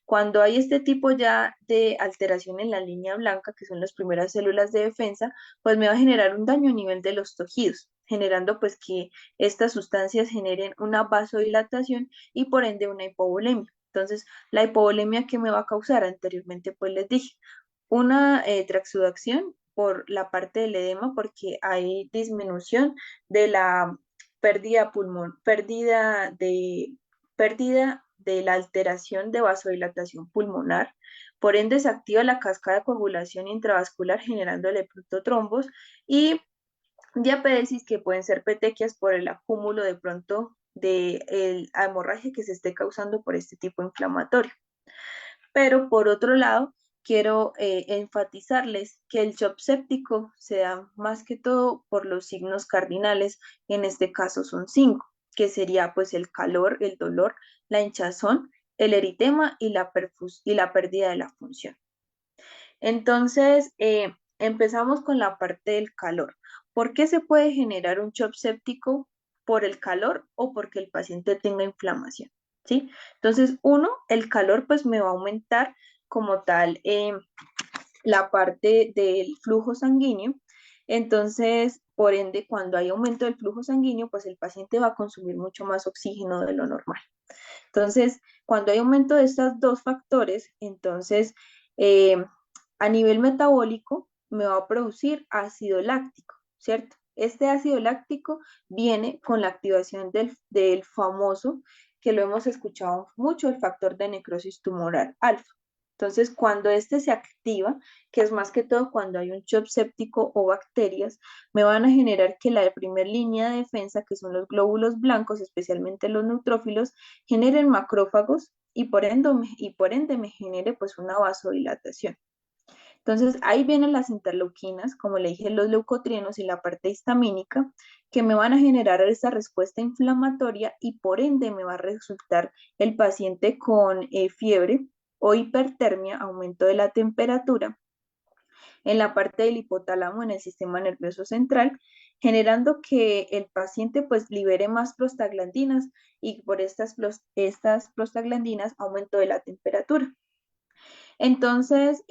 Cuando hay este tipo ya de alteración en la línea blanca, que son las primeras células de defensa, pues me va a generar un daño a nivel de los tejidos, generando pues que estas sustancias generen una vasodilatación y por ende una hipovolemia. Entonces, la hipovolemia que me va a causar anteriormente, pues les dije, una traxudación por la parte del edema porque hay disminución de la pérdida pulmón, pérdida de la alteración de vasodilatación pulmonar. Por ende, se activa la cascada de coagulación intravascular generando leptotrombos y diapedesis que pueden ser petequias por el acúmulo de pronto de hemorragia que se esté causando por este tipo inflamatorio. Pero por otro lado, quiero enfatizarles que el shock séptico se da más que todo por los signos cardinales, en este caso son 5, que sería pues el calor, el dolor, la hinchazón, el eritema y la pérdida de la función. Entonces, empezamos con la parte del calor. ¿Por qué se puede generar un shock séptico? ¿Por el calor o porque el paciente tenga inflamación? ¿Sí? Entonces, el calor pues me va a aumentar como tal la parte del flujo sanguíneo. Entonces, por ende, cuando hay aumento del flujo sanguíneo, pues el paciente va a consumir mucho más oxígeno de lo normal. Entonces, cuando hay aumento de estos dos factores, entonces a nivel metabólico me va a producir ácido láctico, ¿cierto? Este ácido láctico viene con la activación del famoso, que lo hemos escuchado mucho, el factor de necrosis tumoral alfa. Entonces, cuando este se activa, que es más que todo cuando hay un shock séptico o bacterias, me van a generar que la primera línea de defensa, que son los glóbulos blancos, especialmente los neutrófilos, generen macrófagos y por ende me genere pues una vasodilatación. Entonces, ahí vienen las interleuquinas, como le dije, los leucotrienos y la parte histamínica, que me van a generar esta respuesta inflamatoria y por ende me va a resultar el paciente con fiebre o hipertermia, aumento de la temperatura, en la parte del hipotálamo, en el sistema nervioso central, generando que el paciente pues libere más prostaglandinas y por estas prostaglandinas aumento de la temperatura. Entonces,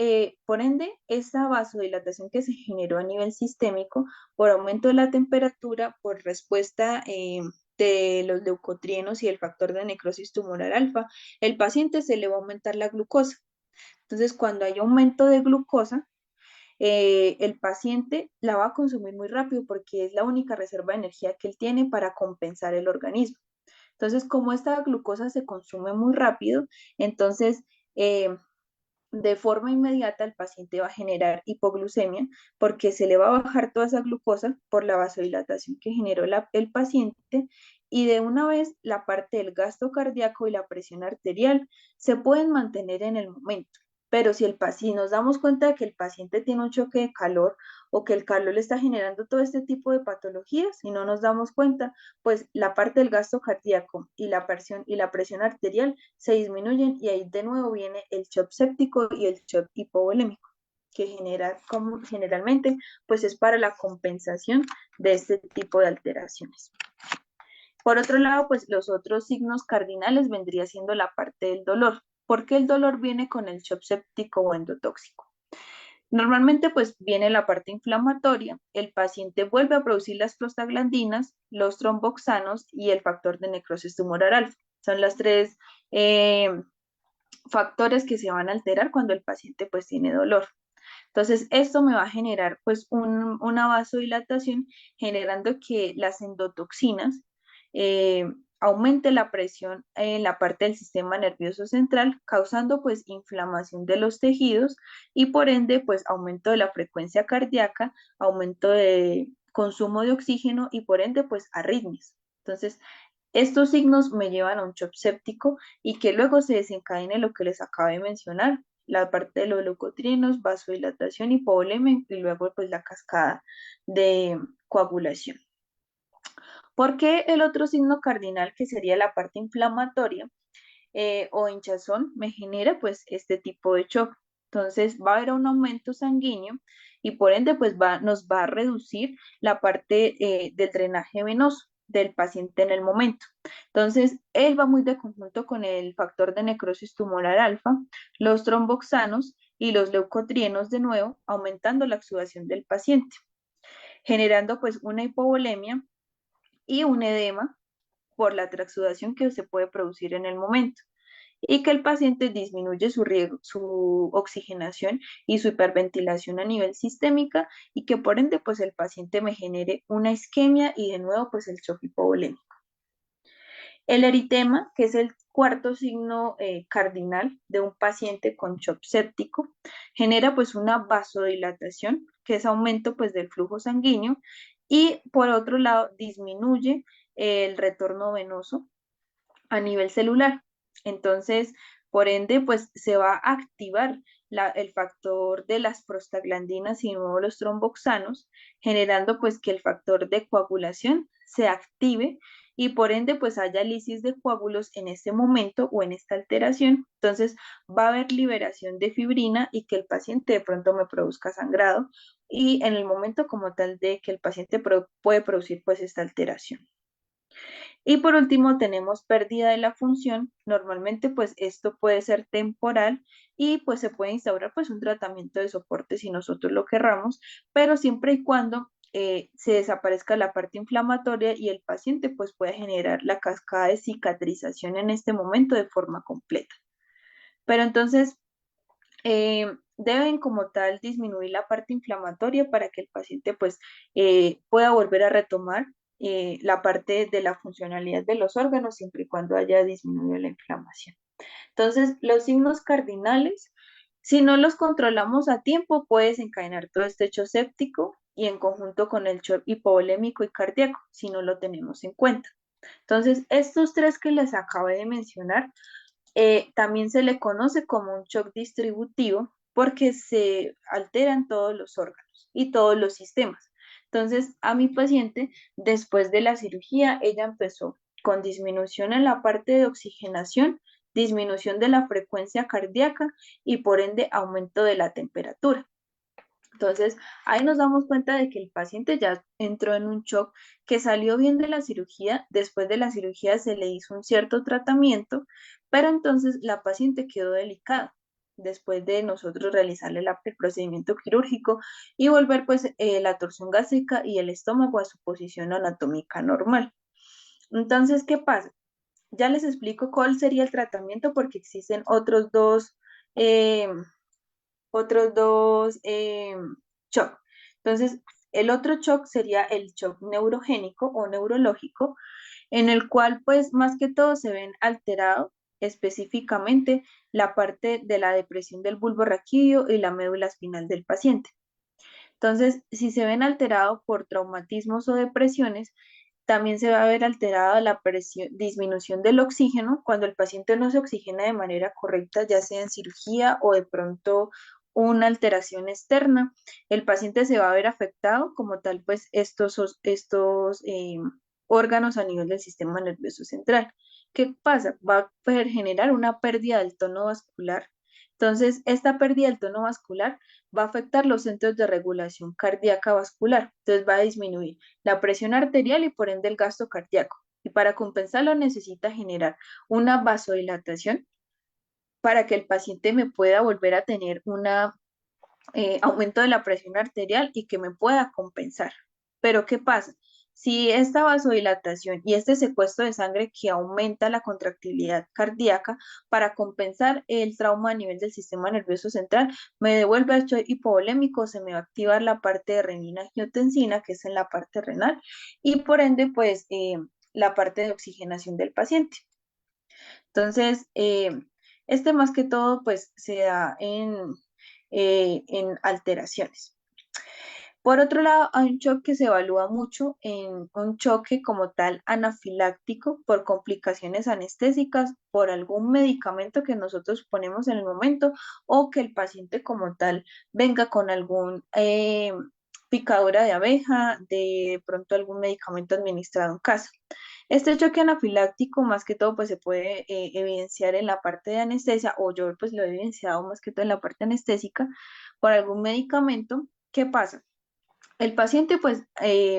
por ende, esa vasodilatación que se generó a nivel sistémico por aumento de la temperatura, por respuesta de los leucotrienos y el factor de necrosis tumoral alfa, el paciente se le va a aumentar la glucosa. Entonces, cuando hay aumento de glucosa, el paciente la va a consumir muy rápido porque es la única reserva de energía que él tiene para compensar el organismo. Entonces, como esta glucosa se consume muy rápido, entonces de forma inmediata el paciente va a generar hipoglucemia porque se le va a bajar toda esa glucosa por la vasodilatación que generó el paciente y de una vez la parte del gasto cardíaco y la presión arterial se pueden mantener en el momento. Pero si nos damos cuenta de que el paciente tiene un choque de calor o que el calor le está generando todo este tipo de patologías y no nos damos cuenta, pues la parte del gasto cardíaco y la presión arterial se disminuyen y ahí de nuevo viene el shock séptico y el shock hipovolémico, que generalmente pues es para la compensación de este tipo de alteraciones. Por otro lado, pues los otros signos cardinales vendría siendo la parte del dolor. ¿Por qué el dolor viene con el shock séptico o endotóxico? Normalmente pues viene la parte inflamatoria, el paciente vuelve a producir las prostaglandinas, los tromboxanos y el factor de necrosis tumoral alfa. Son las tres factores que se van a alterar cuando el paciente pues tiene dolor. Entonces esto me va a generar pues una vasodilatación generando que las endotoxinas aumente la presión en la parte del sistema nervioso central, causando pues inflamación de los tejidos y por ende pues aumento de la frecuencia cardíaca, aumento de consumo de oxígeno y por ende pues arritmias. Entonces, estos signos me llevan a un shock séptico y que luego se desencadene lo que les acabo de mencionar, la parte de los leucotrienos, vasodilatación, hipovolemia y luego pues la cascada de coagulación. ¿Por qué el otro signo cardinal, que sería la parte inflamatoria o hinchazón, me genera pues este tipo de shock? Entonces va a haber un aumento sanguíneo y por ende pues nos va a reducir la parte del drenaje venoso del paciente en el momento. Entonces, él va muy de conjunto con el factor de necrosis tumoral alfa, los tromboxanos y los leucotrienos de nuevo, aumentando la exudación del paciente, generando pues una hipovolemia y un edema por la transsudación que se puede producir en el momento y que el paciente disminuye su oxigenación y su hiperventilación a nivel sistémica y que por ende pues el paciente me genere una isquemia y de nuevo pues el shock hipovolémico. El eritema, que es el cuarto signo cardinal de un paciente con shock séptico, genera pues una vasodilatación, que es aumento pues del flujo sanguíneo, y por otro lado disminuye el retorno venoso a nivel celular. Entonces, por ende, pues se va a activar el factor de las prostaglandinas y nuevo los tromboxanos, generando pues que el factor de coagulación se active y por ende pues haya lisis de coágulos en este momento o en esta alteración. Entonces va a haber liberación de fibrina y que el paciente de pronto me produzca sangrado y en el momento como tal de que el paciente puede producir pues esta alteración. Y por último tenemos pérdida de la función. Normalmente pues esto puede ser temporal y pues se puede instaurar pues un tratamiento de soporte si nosotros lo querramos, pero siempre y cuando se desaparezca la parte inflamatoria y el paciente pues puede generar la cascada de cicatrización en este momento de forma completa. Pero entonces deben como tal disminuir la parte inflamatoria para que el paciente pues pueda volver a retomar la parte de la funcionalidad de los órganos siempre y cuando haya disminuido la inflamación. Entonces, los signos cardinales, si no los controlamos a tiempo, puede desencadenar todo este hecho séptico y en conjunto con el shock hipovolémico y cardíaco, si no lo tenemos en cuenta. Entonces, estos tres que les acabé de mencionar, también se le conoce como un shock distributivo porque se alteran todos los órganos y todos los sistemas. Entonces, a mi paciente, después de la cirugía, ella empezó con disminución en la parte de oxigenación, disminución de la frecuencia cardíaca y por ende aumento de la temperatura. Entonces, ahí nos damos cuenta de que el paciente ya entró en un shock, que salió bien de la cirugía, después de la cirugía se le hizo un cierto tratamiento, pero entonces la paciente quedó delicada después de nosotros realizarle el procedimiento quirúrgico y volver pues la torsión gástrica y el estómago a su posición anatómica normal. Entonces, ¿qué pasa? Ya les explico cuál sería el tratamiento porque existen eh, otros dos shock. Entonces, el otro shock sería el shock neurogénico o neurológico, en el cual pues más que todo se ven alterado específicamente la parte de la depresión del bulbo raquídeo y la médula espinal del paciente. Entonces, si se ven alterados por traumatismos o depresiones, también se va a ver alterada la disminución del oxígeno cuando el paciente no se oxigena de manera correcta, ya sea en cirugía o de pronto una alteración externa. El paciente se va a ver afectado como tal, pues estos órganos a nivel del sistema nervioso central. ¿Qué pasa? Va a poder generar una pérdida del tono vascular. Entonces, esta pérdida del tono vascular va a afectar los centros de regulación cardíaca vascular. Entonces, va a disminuir la presión arterial y por ende el gasto cardíaco. Y para compensarlo necesita generar una vasodilatación para que el paciente me pueda volver a tener un aumento de la presión arterial y que me pueda compensar. Pero ¿qué pasa? Si esta vasodilatación y este secuestro de sangre que aumenta la contractilidad cardíaca para compensar el trauma a nivel del sistema nervioso central, me devuelve al shock hipovolémico, se me va a activar la parte de renina-angiotensina, que es en la parte renal, y por ende, pues, la parte de oxigenación del paciente. Entonces, este más que todo, pues, se da en alteraciones. Por otro lado, hay un shock que se evalúa mucho en un choque como tal anafiláctico por complicaciones anestésicas, por algún medicamento que nosotros ponemos en el momento o que el paciente como tal venga con algún picadura de abeja, de pronto algún medicamento administrado en casa. Este choque anafiláctico más que todo pues se puede evidenciar en la parte de anestesia, o yo pues lo he evidenciado más que todo en la parte anestésica por algún medicamento. ¿Qué pasa? El paciente, pues,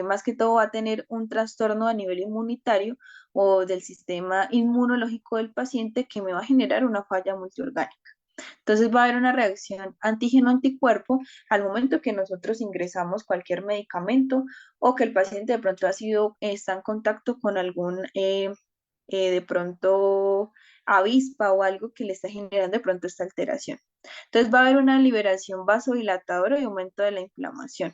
más que todo va a tener un trastorno a nivel inmunitario o del sistema inmunológico del paciente que me va a generar una falla multiorgánica. Entonces va a haber una reacción antígeno-anticuerpo al momento que nosotros ingresamos cualquier medicamento o que el paciente de pronto está en contacto con algún, de pronto, avispa o algo que le está generando de pronto esta alteración. Entonces va a haber una liberación vasodilatadora y aumento de la inflamación.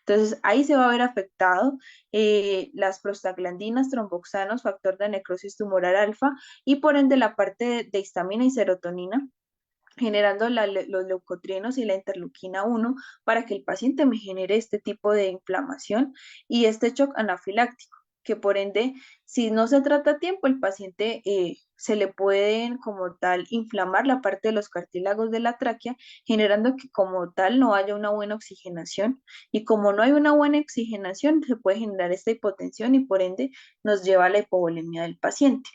Entonces, ahí se va a ver afectado las prostaglandinas, tromboxanos, factor de necrosis tumoral alfa y por ende la parte de histamina y serotonina, generando los leucotrienos y la interleuquina 1 para que el paciente me genere este tipo de inflamación y este shock anafiláctico, que por ende, si no se trata a tiempo, el paciente se le pueden como tal inflamar la parte de los cartílagos de la tráquea, generando que como tal no haya una buena oxigenación y como no hay una buena oxigenación, se puede generar esta hipotensión y por ende nos lleva a la hipovolemia del paciente.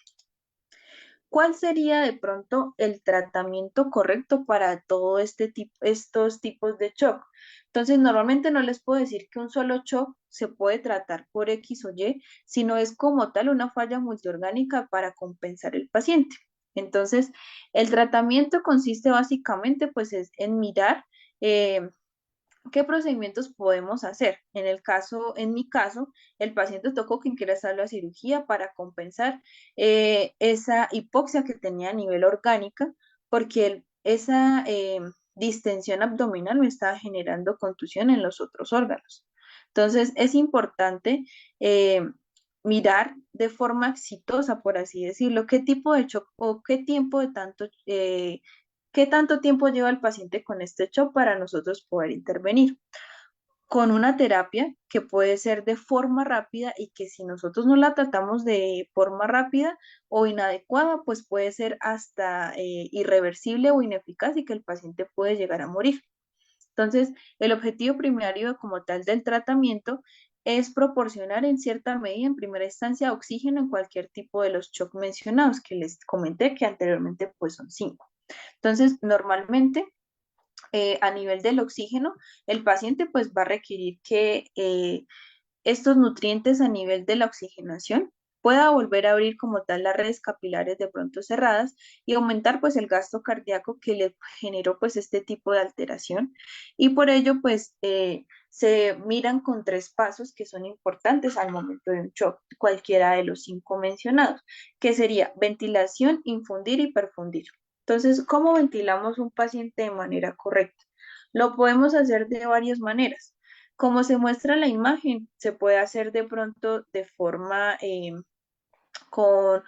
¿Cuál sería de pronto el tratamiento correcto para todo estos tipos de shock? Entonces, normalmente no les puedo decir que un solo shock se puede tratar por X o Y, sino es como tal una falla multiorgánica para compensar el paciente. Entonces, el tratamiento consiste básicamente pues es en mirar ¿qué procedimientos podemos hacer? En mi caso, el paciente tocó que ingresarlo a cirugía para compensar esa hipoxia que tenía a nivel orgánica, porque esa distensión abdominal me estaba generando contusión en los otros órganos. Entonces, es importante mirar de forma exitosa, por así decirlo, qué tipo de shock o qué tanto tiempo lleva el paciente con este shock para nosotros poder intervenir con una terapia que puede ser de forma rápida y que si nosotros no la tratamos de forma rápida o inadecuada, pues puede ser hasta irreversible o ineficaz y que el paciente puede llegar a morir. Entonces, el objetivo primario como tal del tratamiento es proporcionar en cierta medida, en primera instancia, oxígeno en cualquier tipo de los shock mencionados, que les comenté que anteriormente pues son 5. Entonces, normalmente a nivel del oxígeno, el paciente pues va a requerir que estos nutrientes a nivel de la oxigenación pueda volver a abrir como tal las redes capilares de pronto cerradas y aumentar pues el gasto cardíaco que le generó pues este tipo de alteración y por ello pues se miran con 3 pasos que son importantes al momento de un shock, cualquiera de los 5 mencionados, que sería ventilación, infundir y perfundir. Entonces, ¿cómo ventilamos un paciente de manera correcta? Lo podemos hacer de varias maneras. Como se muestra en la imagen, se puede hacer de pronto de forma con,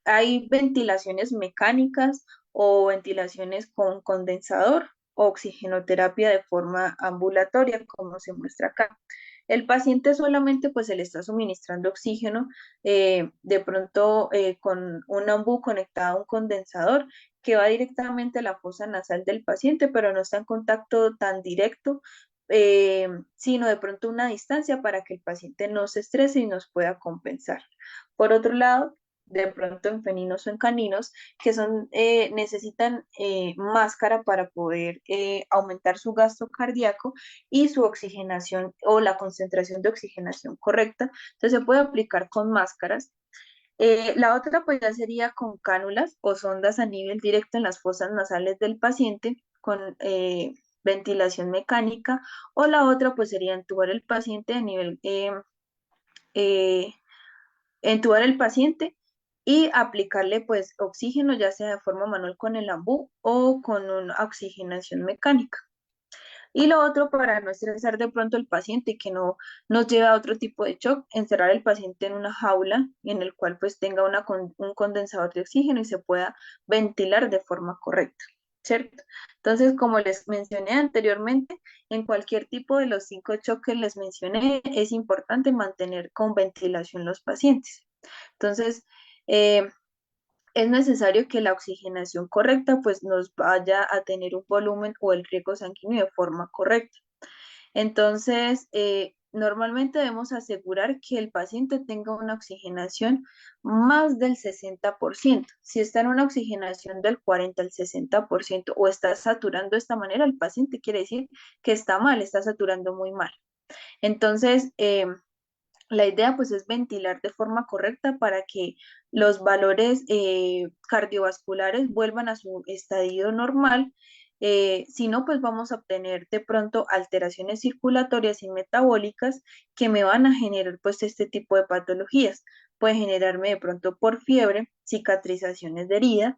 hay ventilaciones mecánicas o ventilaciones con condensador o oxigenoterapia de forma ambulatoria, como se muestra acá. El paciente solamente pues se le está suministrando oxígeno de pronto con un ombú conectado a un condensador que va directamente a la fosa nasal del paciente, pero no está en contacto tan directo, sino de pronto una distancia para que el paciente no se estrese y nos pueda compensar. Por otro lado, de pronto en feninos o en caninos, que necesitan máscara para poder aumentar su gasto cardíaco y su oxigenación o la concentración de oxigenación correcta. Entonces se puede aplicar con máscaras. La otra pues ya sería con cánulas o sondas a nivel directo en las fosas nasales del paciente con ventilación mecánica, o la otra pues sería entubar el paciente a nivel eh, entubar el paciente y aplicarle pues oxígeno, ya sea de forma manual con el ambú o con una oxigenación mecánica. Y lo otro, para no estresar de pronto al paciente y que no nos lleve a otro tipo de shock, encerrar al paciente en una jaula en el cual pues tenga un condensador de oxígeno y se pueda ventilar de forma correcta. ¿cierto? Entonces, como les mencioné anteriormente, en cualquier tipo de los 5 choques les mencioné, es importante mantener con ventilación los pacientes. Entonces, es necesario que la oxigenación correcta pues nos vaya a tener un volumen o el riego sanguíneo de forma correcta. Entonces, normalmente debemos asegurar que el paciente tenga una oxigenación más del 60%. Si está en una oxigenación del 40 al 60% o está saturando de esta manera, el paciente quiere decir que está mal, está saturando muy mal. Entonces, la idea pues es ventilar de forma correcta para que los valores cardiovasculares vuelvan a su estadio normal. Si no, pues vamos a obtener de pronto alteraciones circulatorias y metabólicas que me van a generar pues este tipo de patologías. Puede generarme de pronto por fiebre, cicatrizaciones de herida,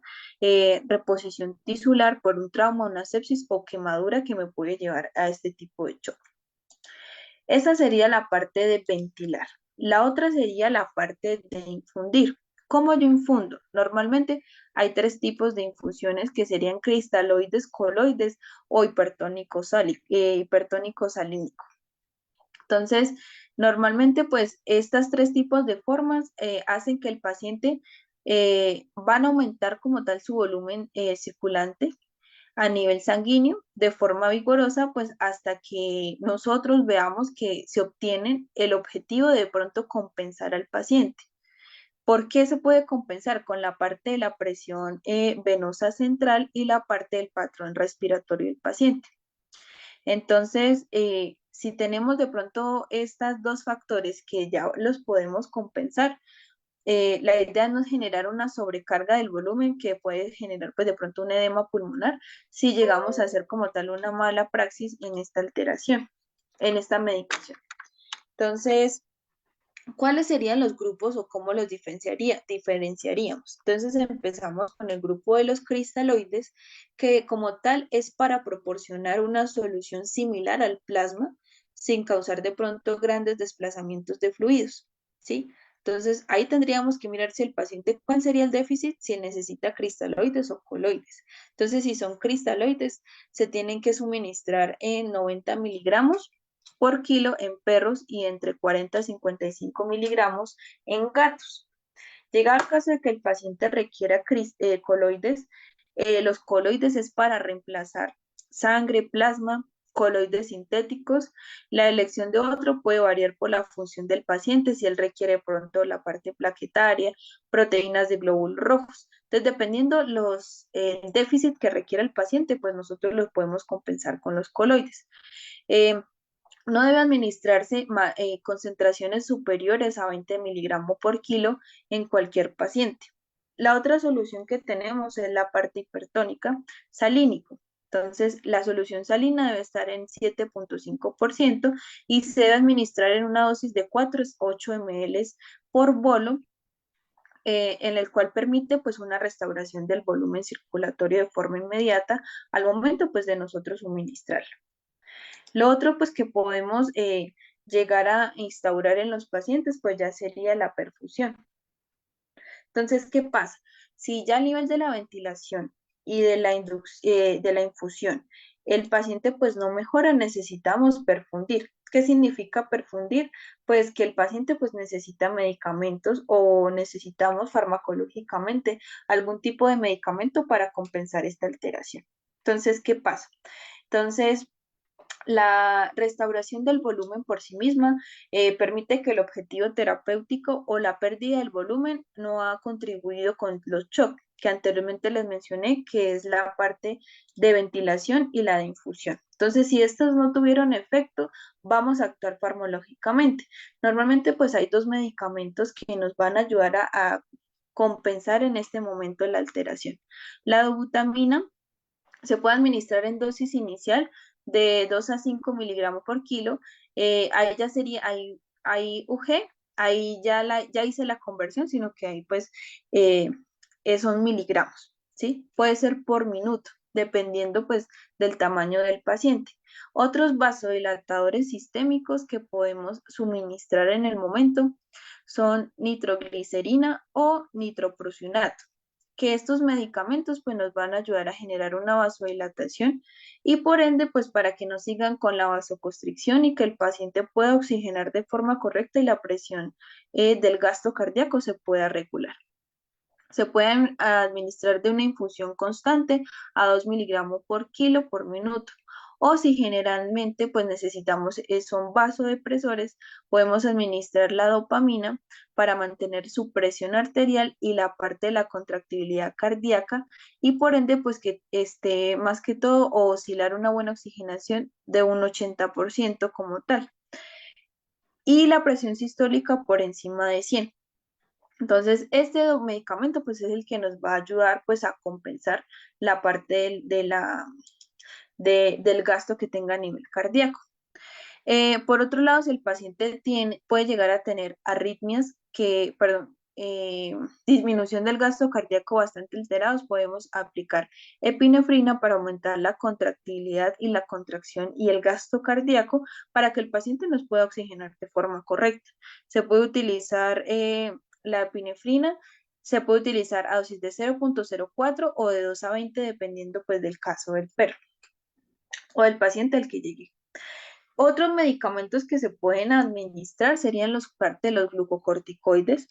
reposición tisular por un trauma, una sepsis o quemadura que me puede llevar a este tipo de shock. Esa sería la parte de ventilar. La otra sería la parte de infundir. ¿Cómo yo infundo? Normalmente hay 3 tipos de infusiones que serían cristaloides, coloides o hipertónico salínico. Entonces, normalmente pues estas 3 tipos de formas hacen que el paciente van a aumentar como tal su volumen circulante a nivel sanguíneo de forma vigorosa, pues hasta que nosotros veamos que se obtiene el objetivo de pronto compensar al paciente. ¿Por qué se puede compensar? Con la parte de la presión venosa central y la parte del patrón respiratorio del paciente. Entonces, si tenemos de pronto estos 2 factores que ya los podemos compensar, la idea no es generar una sobrecarga del volumen que puede generar pues de pronto un edema pulmonar si llegamos a hacer como tal una mala praxis en esta alteración, en esta medicación. Entonces, ¿cuáles serían los grupos o cómo los diferenciaríamos? Entonces empezamos con el grupo de los cristaloides, que como tal es para proporcionar una solución similar al plasma sin causar de pronto grandes desplazamientos de fluidos, ¿sí? Entonces ahí tendríamos que mirar si el paciente, cuál sería el déficit, si necesita cristaloides o coloides. Entonces si son cristaloides, se tienen que suministrar en 90 miligramos por kilo en perros y entre 40 a 55 miligramos en gatos. Llega el caso de que el paciente requiera coloides, los coloides es para reemplazar sangre, plasma, coloides sintéticos. La elección de otro puede variar por la función del paciente, si él requiere pronto la parte plaquetaria, proteínas de glóbulos rojos. Entonces, dependiendo los déficit que requiera el paciente, pues nosotros los podemos compensar con los coloides. No debe administrarse concentraciones superiores a 20 miligramos por kilo en cualquier paciente. La otra solución que tenemos es la parte hipertónica salínico. Entonces, la solución salina debe estar en 7.5% y se debe administrar en una dosis de 4 a 8 ml por bolo, en el cual permite pues una restauración del volumen circulatorio de forma inmediata al momento pues de nosotros suministrarlo. Lo otro, pues, que podemos llegar a instaurar en los pacientes, pues ya sería la perfusión. Entonces, ¿qué pasa? Si ya a nivel de la ventilación y de la infusión, el paciente pues no mejora, necesitamos perfundir. ¿Qué significa perfundir? Pues que el paciente pues necesita medicamentos o necesitamos farmacológicamente algún tipo de medicamento para compensar esta alteración. Entonces, ¿qué pasa? Entonces, la restauración del volumen por sí misma permite que el objetivo terapéutico o la pérdida del volumen no ha contribuido con los shock, que anteriormente les mencioné, que es la parte de ventilación y la de infusión. Entonces, si estos no tuvieron efecto, vamos a actuar farmacológicamente. Normalmente, pues hay 2 medicamentos que nos van a ayudar a compensar en este momento la alteración. La dobutamina se puede administrar en dosis inicial de 2 a 5 miligramos por kilo. Ahí ya sería, ahí UG, ahí ya hice la conversión, sino que ahí pues son miligramos, ¿sí? Puede ser por minuto, dependiendo pues del tamaño del paciente. Otros vasodilatadores sistémicos que podemos suministrar en el momento son nitroglicerina o nitroprusionato. que estos medicamentos pues nos van a ayudar a generar una vasodilatación y por ende pues para que no sigan con la vasoconstricción y que el paciente pueda oxigenar de forma correcta y la presión del gasto cardíaco se pueda regular. Se pueden administrar de una infusión constante a 2 miligramos por kilo por minuto. O si generalmente pues necesitamos, son vasodepresores, podemos administrar la dopamina para mantener su presión arterial y la parte de la contractibilidad cardíaca y por ende pues que esté más que todo o oscilar una buena oxigenación de un 80% como tal. Y la presión sistólica por encima de 100. Entonces, este medicamento pues es el que nos va a ayudar pues a compensar la parte del gasto que tenga a nivel cardíaco. Por otro lado, si el paciente puede llegar a tener arritmias disminución del gasto cardíaco bastante alterados, podemos aplicar epinefrina para aumentar la contractilidad y la contracción y el gasto cardíaco para que el paciente nos pueda oxigenar de forma correcta. Se puede utilizar la epinefrina, se puede utilizar a dosis de 0.04 o de 2 a 20 dependiendo pues del caso del perro o del paciente al que llegue. Otros medicamentos que se pueden administrar serían parte de los glucocorticoides.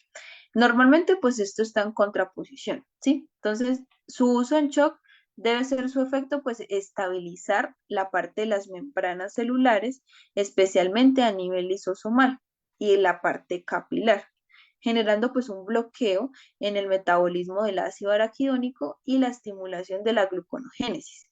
Normalmente, pues esto está en contraposición, ¿sí? Entonces, su uso en shock debe ser su efecto, pues estabilizar la parte de las membranas celulares, especialmente a nivel lisosomal y la parte capilar, generando pues un bloqueo en el metabolismo del ácido araquidónico y la estimulación de la gluconogénesis.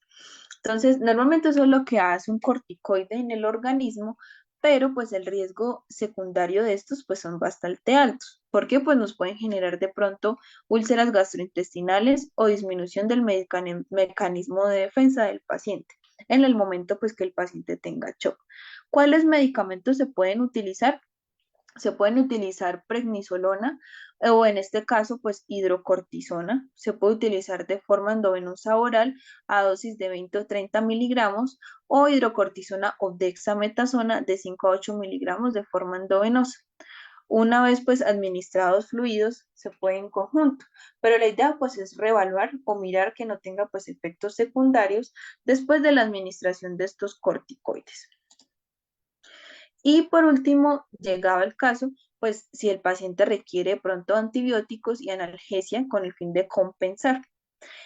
Entonces, normalmente eso es lo que hace un corticoide en el organismo, pero pues el riesgo secundario de estos pues son bastante altos, porque pues nos pueden generar de pronto úlceras gastrointestinales o disminución del mecanismo de defensa del paciente en el momento pues que el paciente tenga shock. ¿Cuáles medicamentos se pueden utilizar? Se pueden utilizar prednisolona o en este caso pues hidrocortisona. Se puede utilizar de forma endovenosa oral a dosis de 20 o 30 miligramos o hidrocortisona o dexametasona de 5 a 8 miligramos de forma endovenosa. Una vez pues administrados fluidos se puede en conjunto, pero la idea pues es reevaluar o mirar que no tenga pues efectos secundarios después de la administración de estos corticoides. Y por último, llegado el caso, pues si el paciente requiere pronto antibióticos y analgesia con el fin de compensar.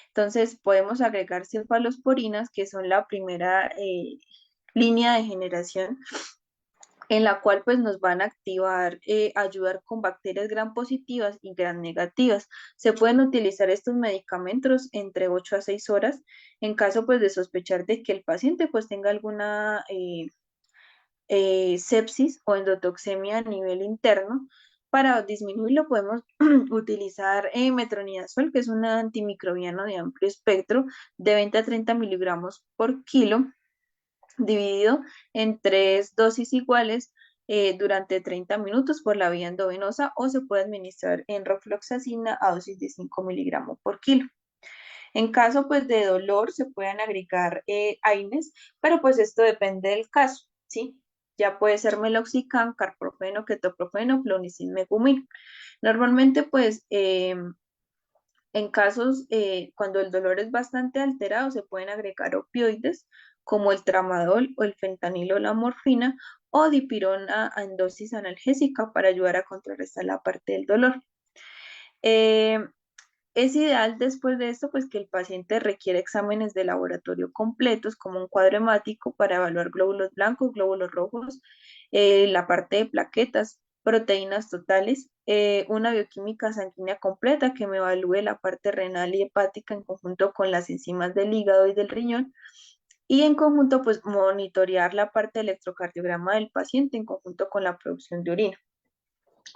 Entonces podemos agregar cefalosporinas, que son la primera línea de generación en la cual pues nos van a activar, ayudar con bacterias gram positivas y gram negativas. Se pueden utilizar estos medicamentos entre 8 a 6 horas en caso pues de sospechar de que el paciente pues tenga alguna sepsis o endotoxemia a nivel interno. Para disminuirlo podemos utilizar metronidazol, que es un antimicrobiano de amplio espectro de 20 a 30 miligramos por kilo, dividido en 3 dosis iguales durante 30 minutos por la vía endovenosa o se puede administrar en rofloxacina a dosis de 5 miligramos por kilo. En caso pues de dolor se pueden agregar AINES, pero pues esto depende del caso, ¿sí? Ya puede ser meloxicam, carprofeno, ketoprofeno, clonazepam, megumin. Normalmente pues en casos cuando el dolor es bastante alterado se pueden agregar opioides como el tramadol o el fentanilo o la morfina o dipirona en dosis analgésica para ayudar a contrarrestar la parte del dolor. Es ideal después de esto pues que el paciente requiere exámenes de laboratorio completos como un cuadro hemático para evaluar glóbulos blancos, glóbulos rojos, la parte de plaquetas, proteínas totales, una bioquímica sanguínea completa que me evalúe la parte renal y hepática en conjunto con las enzimas del hígado y del riñón y en conjunto pues monitorear la parte de electrocardiograma del paciente en conjunto con la producción de orina.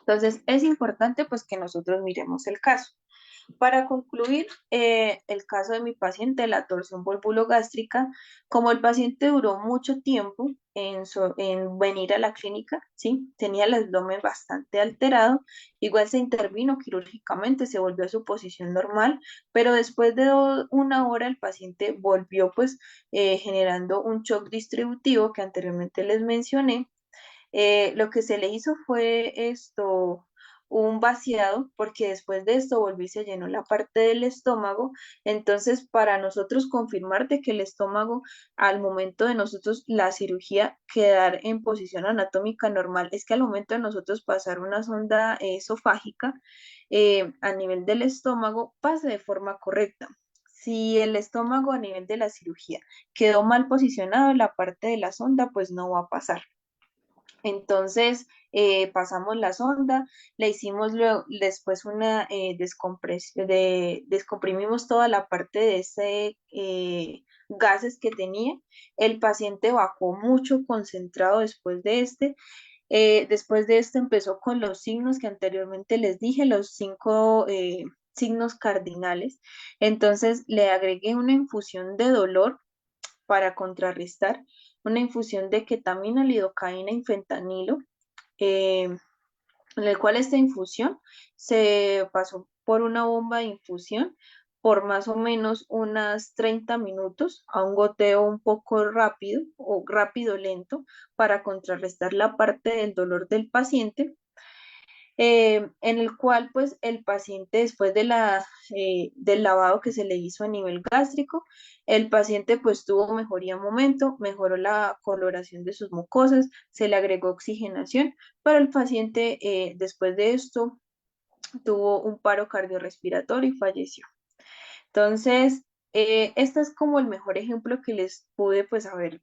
Entonces es importante pues que nosotros miremos el caso. Para concluir, el caso de mi paciente, la torsión volvulogástrica, como el paciente duró mucho tiempo en venir a la clínica, ¿sí? Tenía el abdomen bastante alterado, igual se intervino quirúrgicamente, se volvió a su posición normal, pero después de una hora el paciente volvió pues generando un shock distributivo que anteriormente les mencioné. Lo que se le hizo fue un vaciado, porque después de esto volví y se llenó la parte del estómago. Entonces, para nosotros confirmar de que el estómago, al momento de nosotros la cirugía quedar en posición anatómica normal, es que al momento de nosotros pasar una sonda esofágica a nivel del estómago, pase de forma correcta. Si el estómago a nivel de la cirugía quedó mal posicionado, la parte de la sonda pues no va a pasar. Entonces, pasamos la sonda, le hicimos luego, después una descompresión, descomprimimos toda la parte de ese gases que tenía. El paciente evacuó mucho concentrado después de esto empezó con los signos que anteriormente les dije, los 5 signos cardinales. Entonces, le agregué una infusión de dolor para contrarrestar, una infusión de ketamina, lidocaína y fentanilo, en el cual esta infusión se pasó por una bomba de infusión por más o menos unas 30 minutos a un goteo un poco rápido o rápido lento para contrarrestar la parte del dolor del paciente, en el cual pues el paciente después del lavado que se le hizo a nivel gástrico, el paciente pues tuvo mejoría un momento, mejoró la coloración de sus mucosas, se le agregó oxigenación, pero el paciente después de esto tuvo un paro cardiorrespiratorio y falleció. Entonces, este es como el mejor ejemplo que les pude pues haber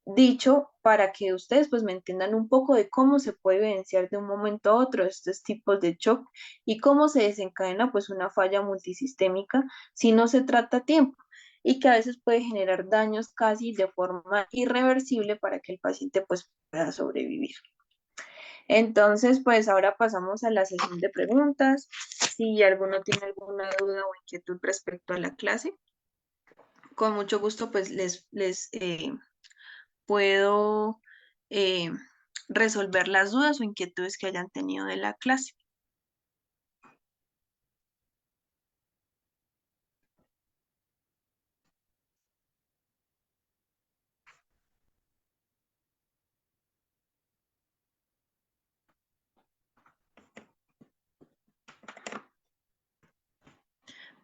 dicho para que ustedes pues me entiendan un poco de cómo se puede evidenciar de un momento a otro estos tipos de shock y cómo se desencadena pues una falla multisistémica si no se trata a tiempo y que a veces puede generar daños casi de forma irreversible para que el paciente pues pueda sobrevivir. Entonces, pues ahora pasamos a la sesión de preguntas. Si alguno tiene alguna duda o inquietud respecto a la clase, con mucho gusto pues les puedo eh, resolver las dudas o inquietudes que hayan tenido de la clase.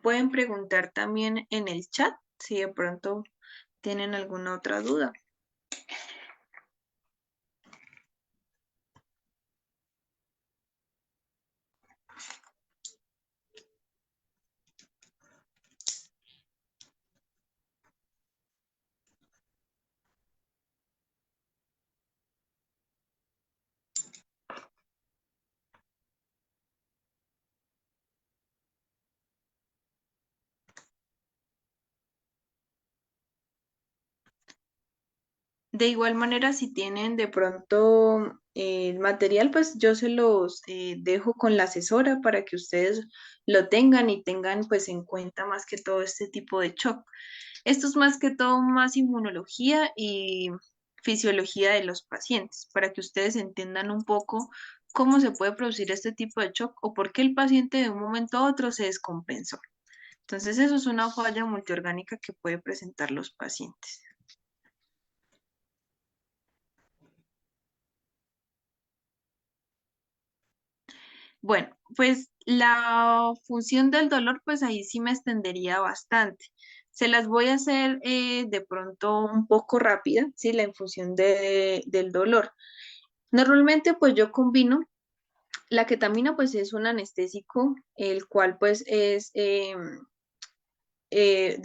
Pueden preguntar también en el chat si de pronto tienen alguna otra duda. De igual manera, si tienen de pronto el material, pues yo se los dejo con la asesora para que ustedes lo tengan y tengan pues en cuenta más que todo este tipo de shock. Esto es más que todo más inmunología y fisiología de los pacientes, para que ustedes entiendan un poco cómo se puede producir este tipo de shock o por qué el paciente de un momento a otro se descompensó. Entonces, eso es una falla multiorgánica que puede presentar los pacientes. Bueno, pues la función del dolor, pues ahí sí me extendería bastante. Se las voy a hacer de pronto un poco rápida, ¿sí? La infusión del dolor. Normalmente, pues yo combino, la ketamina, pues es un anestésico, el cual pues es de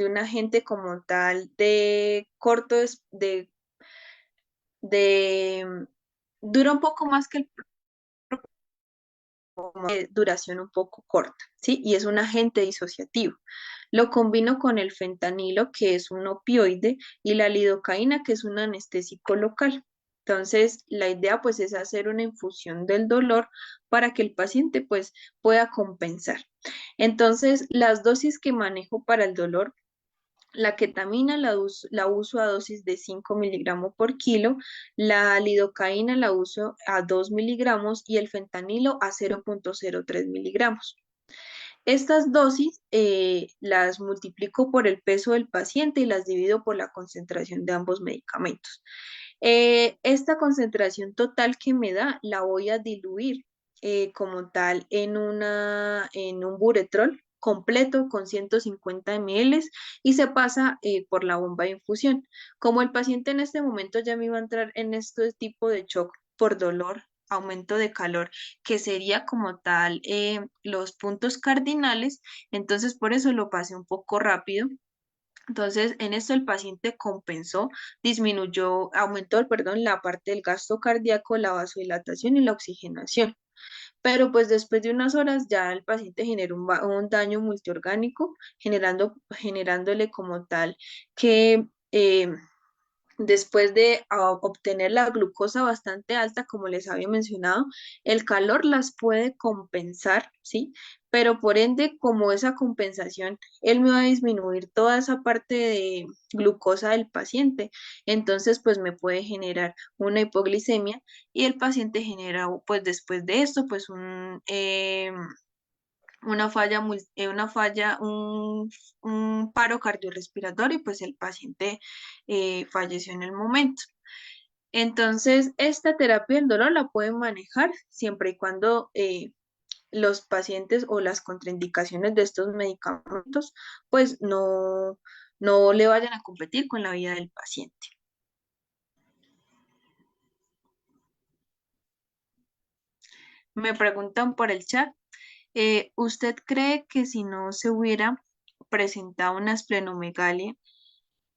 un agente como tal de corto, de dura un poco más que el duración un poco corta, ¿sí? Y es un agente disociativo. Lo combino con el fentanilo, que es un opioide, y la lidocaína, que es un anestésico local. Entonces, la idea pues es hacer una infusión del dolor para que el paciente pues pueda compensar. Entonces, las dosis que manejo para el dolor, la ketamina la uso a dosis de 5 miligramos por kilo, la lidocaína la uso a 2 miligramos y el fentanilo a 0,03 miligramos. Estas dosis las multiplico por el peso del paciente y las divido por la concentración de ambos medicamentos. Esta concentración total que me da la voy a diluir como tal en un buretrol completo con 150 ml y se pasa por la bomba de infusión. Como el paciente en este momento ya me iba a entrar en este tipo de shock por dolor, aumento de calor, que sería como tal los puntos cardinales, entonces por eso lo pasé un poco rápido. Entonces, en esto el paciente compensó, disminuyó, aumentó, perdón, la parte del gasto cardíaco, la vasodilatación y la oxigenación. Pero pues después de unas horas ya el paciente generó un daño multiorgánico, generándole como tal que después de obtener la glucosa bastante alta, como les había mencionado, el calor las puede compensar, ¿sí? Pero por ende, como esa compensación, él me va a disminuir toda esa parte de glucosa del paciente, entonces pues me puede generar una hipoglicemia y el paciente genera, pues después de esto, pues un paro cardiorrespiratorio y pues el paciente falleció en el momento. Entonces, esta terapia del dolor la pueden manejar siempre y cuando los pacientes o las contraindicaciones de estos medicamentos pues no le vayan a competir con la vida del paciente. Me preguntan por el chat. ¿Usted cree que si no se hubiera presentado una esplenomegalia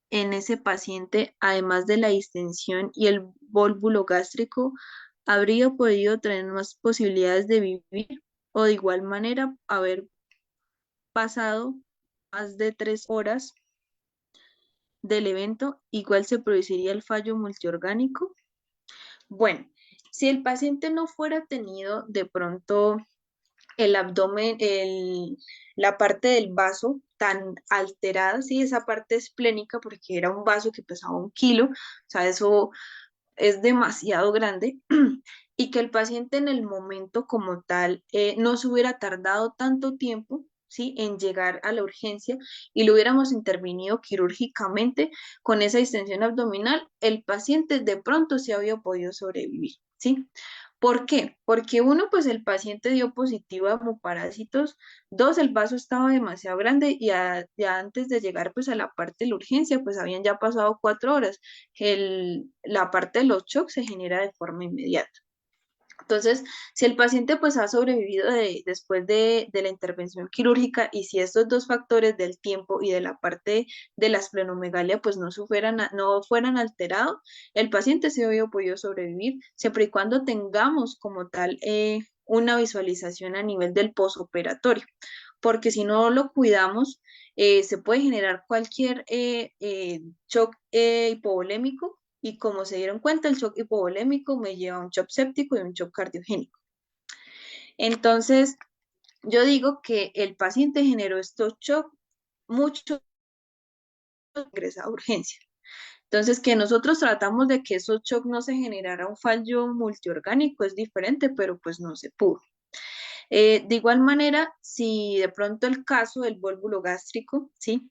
en ese paciente, además de la distensión y el vólvulo gástrico, habría podido tener más posibilidades de vivir o de igual manera haber pasado más de 3 horas del evento, igual se produciría el fallo multiorgánico? Bueno, si el paciente no fuera tenido de pronto el abdomen, la parte del vaso tan alterada, sí, esa parte esplénica, porque era un vaso que pesaba 1 kilo, o sea, eso es demasiado grande, y que el paciente en el momento como tal no se hubiera tardado tanto tiempo, ¿sí? En llegar a la urgencia y lo hubiéramos intervenido quirúrgicamente con esa distensión abdominal, el paciente de pronto sí había podido sobrevivir, ¿sí? ¿Por qué? Porque uno, pues el paciente dio positivo a hemoparásitos, dos, el vaso estaba demasiado grande y ya antes de llegar pues a la parte de la urgencia, pues habían ya pasado 4 horas. La parte de los shocks se genera de forma inmediata. Entonces, si el paciente pues ha sobrevivido después de la intervención quirúrgica y si estos dos factores del tiempo y de la parte de la esplenomegalia pues no fueran alterados, el paciente se había podido sobrevivir siempre y cuando tengamos como tal una visualización a nivel del posoperatorio, porque si no lo cuidamos, se puede generar cualquier shock hipovolémico y como se dieron cuenta, el shock hipovolémico me lleva a un shock séptico y un shock cardiogénico. Entonces, yo digo que el paciente generó estos shocks mucho ingresa a urgencia. Entonces, que nosotros tratamos de que esos shocks no se generara un fallo multiorgánico es diferente, pero pues no se pudo. De igual manera, si de pronto el caso del vólvulo gástrico, ¿sí?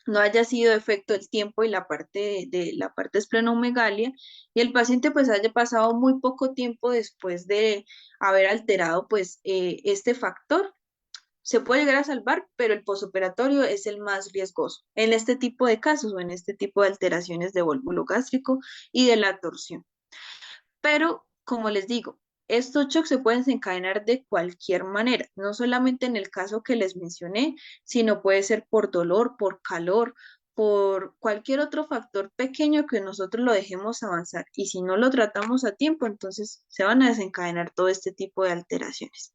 No haya sido efecto del tiempo y la parte de la parte esplenomegalia y el paciente pues haya pasado muy poco tiempo después de haber alterado pues este factor, se puede llegar a salvar, pero el posoperatorio es el más riesgoso en este tipo de casos o en este tipo de alteraciones de vólvulo gástrico y de la torsión. Pero, como les digo, estos shocks se pueden desencadenar de cualquier manera, no solamente en el caso que les mencioné, sino puede ser por dolor, por calor, por cualquier otro factor pequeño que nosotros lo dejemos avanzar. Y si no lo tratamos a tiempo, entonces se van a desencadenar todo este tipo de alteraciones.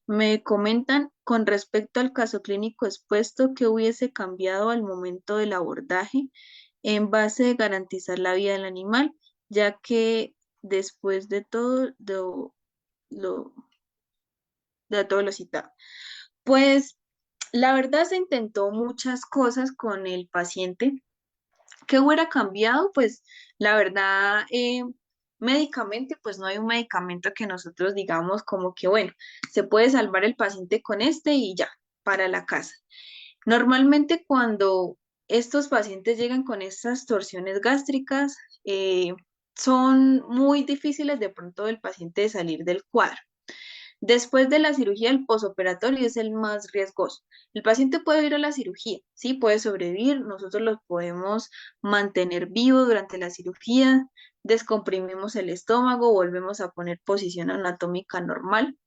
Me comentan con respecto al caso clínico expuesto que hubiese cambiado al momento del abordaje en base de garantizar la vida del animal, ya que después de todo lo citado. Pues la verdad se intentó muchas cosas con el paciente. ¿Qué hubiera cambiado? Pues la verdad, médicamente, pues no hay un medicamento que nosotros digamos como que, bueno, se puede salvar el paciente con este y ya, para la casa. Normalmente cuando estos pacientes llegan con estas torsiones gástricas, son muy difíciles de pronto del paciente de salir del cuadro. Después de la cirugía, el posoperatorio es el más riesgoso. El paciente puede ir a la cirugía, sí, puede sobrevivir, nosotros los podemos mantener vivo durante la cirugía, descomprimimos el estómago, volvemos a poner posición anatómica normal,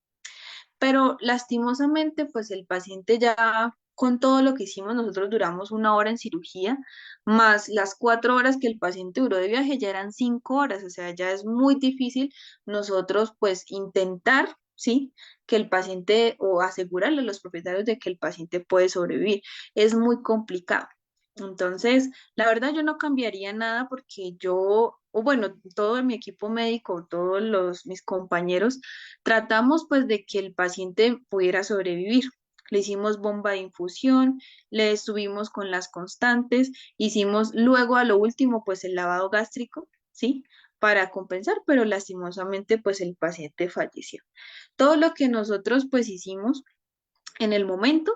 pero lastimosamente, pues el paciente ya con todo lo que hicimos, nosotros duramos 1 hora en cirugía, más las 4 horas que el paciente duró de viaje, ya eran 5 horas, o sea, ya es muy difícil nosotros pues intentar, ¿sí? Que el paciente o asegurarle a los propietarios de que el paciente puede sobrevivir. Es muy complicado. Entonces, la verdad yo no cambiaría nada porque yo, o bueno, todo mi equipo médico, todos mis compañeros, tratamos pues de que el paciente pudiera sobrevivir. Le hicimos bomba de infusión, le estuvimos con las constantes, hicimos luego a lo último pues el lavado gástrico, ¿sí? Para compensar, pero lastimosamente pues el paciente falleció. Todo lo que nosotros pues hicimos en el momento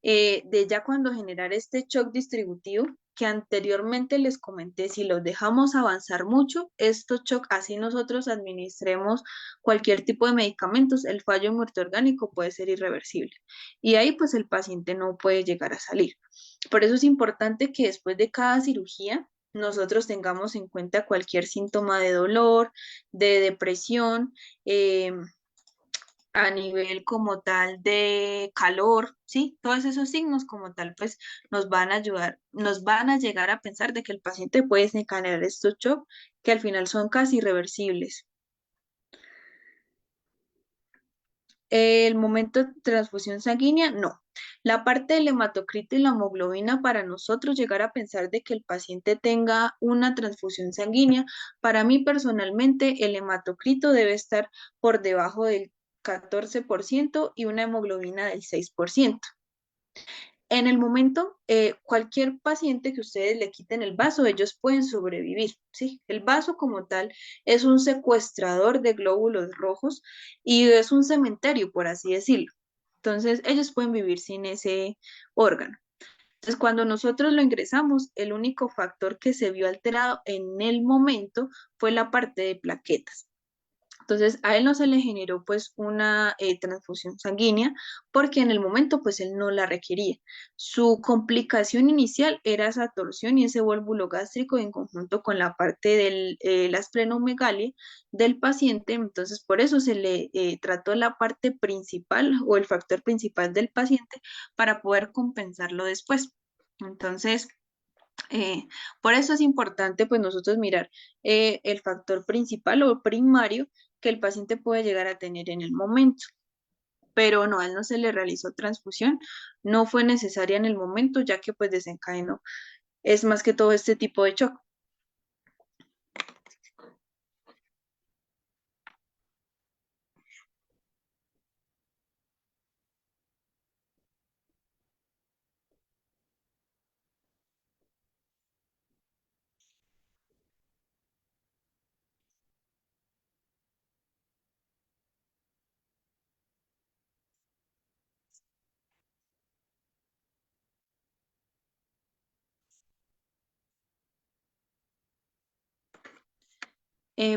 de ya cuando generar este shock distributivo que anteriormente les comenté, si los dejamos avanzar mucho, estos shock, así nosotros administremos cualquier tipo de medicamentos, el fallo en muerte orgánico puede ser irreversible y ahí pues el paciente no puede llegar a salir. Por eso es importante que después de cada cirugía nosotros tengamos en cuenta cualquier síntoma de dolor, de depresión, a nivel como tal de calor, ¿sí? Todos esos signos como tal, pues nos van a ayudar, nos van a llegar a pensar de que el paciente puede desencadenar estos shock que al final son casi irreversibles. El momento de transfusión sanguínea, no. La parte del hematocrito y la hemoglobina, para nosotros llegar a pensar de que el paciente tenga una transfusión sanguínea, para mí personalmente el hematocrito debe estar por debajo del 14% y una hemoglobina del 6%. En el momento, cualquier paciente que ustedes le quiten el vaso, ellos pueden sobrevivir, ¿sí? El vaso como tal es un secuestrador de glóbulos rojos y es un cementerio, por así decirlo. Entonces, ellos pueden vivir sin ese órgano. Entonces, cuando nosotros lo ingresamos, el único factor que se vio alterado en el momento fue la parte de plaquetas. Entonces, a él no se le generó pues una transfusión sanguínea porque en el momento pues él no la requería. Su complicación inicial era esa torsión y ese vólvulo gástrico en conjunto con la parte de la esplenomegalia del paciente. Entonces, por eso se le trató la parte principal o el factor principal del paciente para poder compensarlo después. Entonces, por eso es importante pues nosotros mirar el factor principal o primario que el paciente puede llegar a tener en el momento. Pero no, a él no se le realizó transfusión, no fue necesaria en el momento ya que pues desencadenó. Es más que todo este tipo de shock.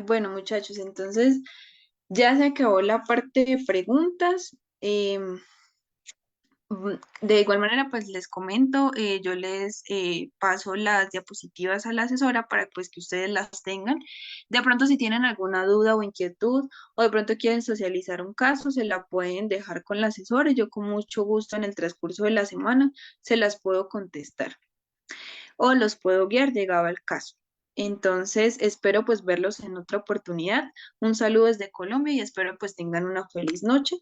Bueno, muchachos, entonces ya se acabó la parte de preguntas. De igual manera, pues les comento, yo les paso las diapositivas a la asesora para pues que ustedes las tengan. De pronto si tienen alguna duda o inquietud o de pronto quieren socializar un caso, se la pueden dejar con la asesora y yo con mucho gusto en el transcurso de la semana se las puedo contestar o los puedo guiar llegado el caso. Entonces, espero pues verlos en otra oportunidad. Un saludo desde Colombia y espero pues tengan una feliz noche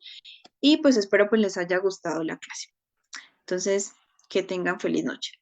y pues espero pues les haya gustado la clase. Entonces, que tengan feliz noche.